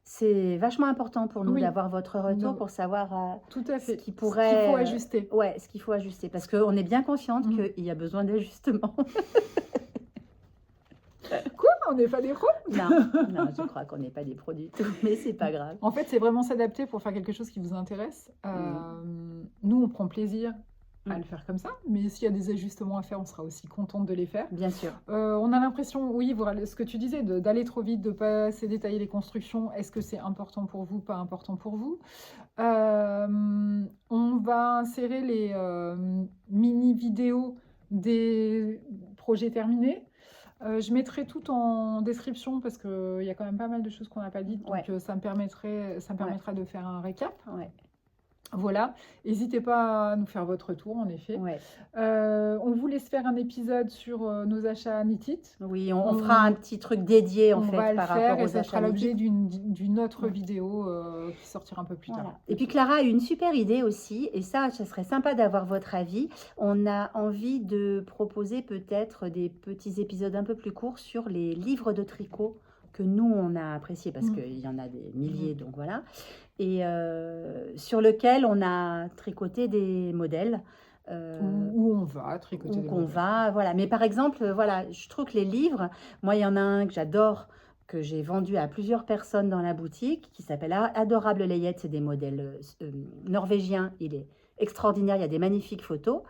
Speaker 2: C'est vachement important pour nous
Speaker 1: Oui.
Speaker 2: d'avoir votre retour
Speaker 1: Non.
Speaker 2: pour savoir
Speaker 1: Tout à
Speaker 2: ce
Speaker 1: fait.
Speaker 2: qui
Speaker 1: Ce
Speaker 2: pourrait...
Speaker 1: qu'il faut ajuster.
Speaker 2: Ouais, ce qu'il faut ajuster. Parce qu'on est bien consciente
Speaker 1: Mhm.
Speaker 2: qu'il y a besoin d'ajustement.
Speaker 1: Quoi? On n'est pas des pros?
Speaker 2: non, non, je crois qu'on n'est pas des pros du tout, mais c'est pas grave.
Speaker 1: En fait, c'est vraiment s'adapter pour faire quelque chose qui vous intéresse. Nous, on prend plaisir à
Speaker 2: Mm.
Speaker 1: le faire comme ça, mais s'il y a des ajustements à faire, on sera aussi contente de les faire.
Speaker 2: Bien sûr.
Speaker 1: On a l'impression, oui, voilà, ce que tu disais, d'aller trop vite, de ne pas assez détailler les constructions. Est-ce que c'est important pour vous, pas important pour vous? On va insérer les mini-vidéos des projets terminés. Je mettrai tout en description parce qu'il y a quand même pas mal de choses qu'on n'a pas dites. Donc,
Speaker 2: Ouais.
Speaker 1: ça me permettra de faire un récap.
Speaker 2: Ouais.
Speaker 1: Voilà. N'hésitez pas à nous faire votre retour, en effet.
Speaker 2: Ouais.
Speaker 1: On vous laisse faire un épisode sur nos achats à Nitit.
Speaker 2: Oui, on fera un petit truc dédié en
Speaker 1: On
Speaker 2: fait
Speaker 1: va le
Speaker 2: par
Speaker 1: faire
Speaker 2: rapport
Speaker 1: et
Speaker 2: aux
Speaker 1: ça
Speaker 2: achats
Speaker 1: sera l'objet
Speaker 2: Nikit.
Speaker 1: d'une autre
Speaker 2: Mm.
Speaker 1: vidéo qui sortira un peu plus
Speaker 2: Voilà.
Speaker 1: tard.
Speaker 2: Et puis Clara a eu une super idée aussi, et ça serait sympa d'avoir votre avis. On a envie de proposer peut-être des petits épisodes un peu plus courts sur les livres de tricot que nous, on a apprécié parce
Speaker 1: Mm.
Speaker 2: qu'il y en a des milliers, donc voilà. Et sur lequel on a tricoté des modèles.
Speaker 1: Où on va tricoter
Speaker 2: Où
Speaker 1: des
Speaker 2: qu'on
Speaker 1: modèles.
Speaker 2: va, voilà. Mais par exemple, voilà, je trouve que les livres, moi, il y en a un que j'adore, que j'ai vendu à plusieurs personnes dans la boutique, qui s'appelle Adorable Layette. C'est des modèles norvégiens. Il est extraordinaire, il y a des magnifiques photos.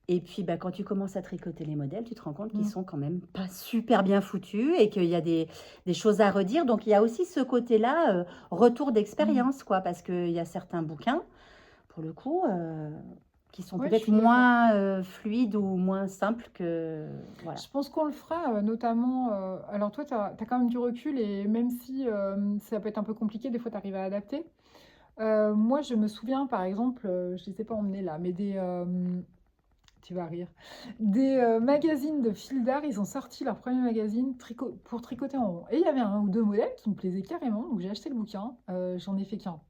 Speaker 2: Et puis, bah, quand tu commences à tricoter les modèles, tu te rends compte qu'ils
Speaker 1: Mm.
Speaker 2: sont quand même pas super bien foutus et qu'il y a des choses à redire. Donc, il y a aussi ce côté-là, retour
Speaker 1: Mm.
Speaker 2: d'expérience, quoi, parce qu'il y a certains bouquins, pour le coup, qui sont
Speaker 1: Ouais, je
Speaker 2: peut-être
Speaker 1: suis d'accord.
Speaker 2: moins fluides ou moins simples que... Voilà.
Speaker 1: Je pense qu'on le fera, notamment. Alors, toi, tu as quand même du recul, et même si ça peut être un peu compliqué, des fois, tu arrives à adapter. Moi, je me souviens, par exemple, je ne les ai pas emmenés là, mais tu vas rire, des magazines de fil d'art. Ils ont sorti leur premier magazine pour tricoter en rond. Et il y avait un ou deux modèles qui me plaisaient carrément, donc j'ai acheté le bouquin. J'en ai fait qu'un.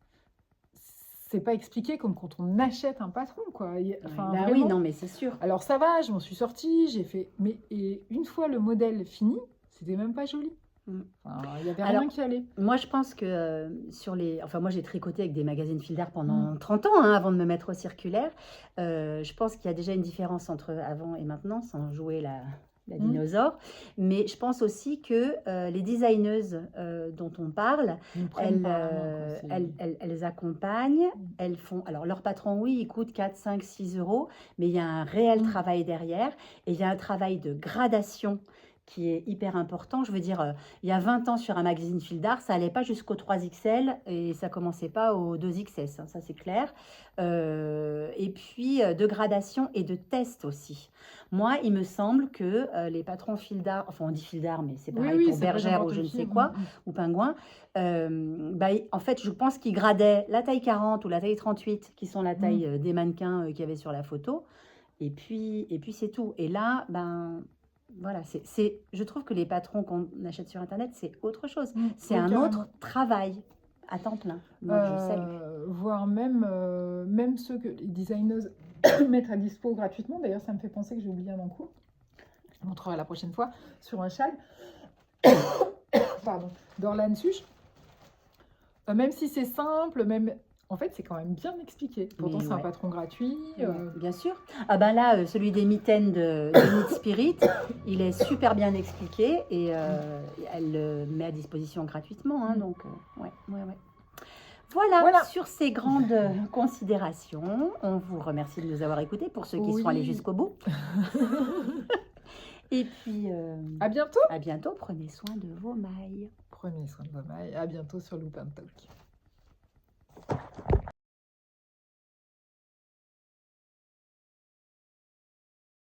Speaker 1: C'est pas expliqué comme quand on achète un patron, quoi. Enfin,
Speaker 2: Bah oui,
Speaker 1: vraiment.
Speaker 2: non, mais c'est sûr.
Speaker 1: Alors ça va, je m'en suis sortie, j'ai fait. Et une fois le modèle fini, c'était même pas joli.
Speaker 2: Mm.
Speaker 1: Enfin, il y avait
Speaker 2: Alors,
Speaker 1: rien qui allait.
Speaker 2: moi, je pense que sur les... Enfin, moi, j'ai tricoté avec des magazines fil d'art pendant
Speaker 1: Mm.
Speaker 2: 30 ans, hein, avant de me mettre au circulaire. Je pense qu'il y a déjà une différence entre avant et maintenant, sans jouer la
Speaker 1: Mm.
Speaker 2: dinosaure. Mais je pense aussi que les designeuses dont on parle,
Speaker 1: Ils nous prennent
Speaker 2: elles,
Speaker 1: par la main, quoi.
Speaker 2: elles accompagnent,
Speaker 1: Mm.
Speaker 2: elles font... Alors, leur patron, oui, il coûte 4, 5, 6 euros, mais il y a un réel
Speaker 1: Mm.
Speaker 2: travail derrière et il y a un travail de gradation qui est hyper important. Je veux dire, il y a 20 ans sur un magazine fil d'art, ça allait pas jusqu'au 3XL et ça commençait pas au 2XS, hein, ça c'est clair. Et puis de gradation et de test aussi. Moi, il me semble que les patrons fil d'art, enfin on dit fil d'art, mais c'est
Speaker 1: Oui,
Speaker 2: pareil
Speaker 1: oui,
Speaker 2: pour
Speaker 1: c'est pas
Speaker 2: Bergère ou
Speaker 1: n'importe
Speaker 2: je ne
Speaker 1: qui.
Speaker 2: sais quoi, ou Pingouin, bah, en fait, je pense qu'ils gradaient la taille 40 ou la taille 38, qui sont la taille des mannequins qu'il y avait sur la photo, et puis c'est tout. Et là, ben... Voilà, je trouve que les patrons qu'on achète sur Internet, c'est autre chose. C'est
Speaker 1: Oui,
Speaker 2: un
Speaker 1: carrément.
Speaker 2: autre travail à temps plein. Donc, je salue.
Speaker 1: Voire même ceux que les designers mettent à dispo gratuitement. D'ailleurs, ça me fait penser que j'ai oublié un en cours. Je montrerai la prochaine fois sur un châle. Pardon, d'Orlan Suche. Même si c'est simple, en fait, c'est quand même bien expliqué. Pourtant,
Speaker 2: Mais
Speaker 1: c'est un
Speaker 2: ouais.
Speaker 1: patron gratuit.
Speaker 2: Ouais, bien sûr. Ah ben là, celui des mitaines de Knit Spirit, il est super bien expliqué et elle le met à disposition gratuitement. Hein, donc, ouais. Voilà, sur ces grandes considérations, on vous remercie de nous avoir écoutés pour ceux qui sont allés jusqu'au bout. Et puis,
Speaker 1: à bientôt.
Speaker 2: À bientôt, prenez soin de vos mailles.
Speaker 1: Prenez soin de vos mailles. À bientôt sur Loupin Talk.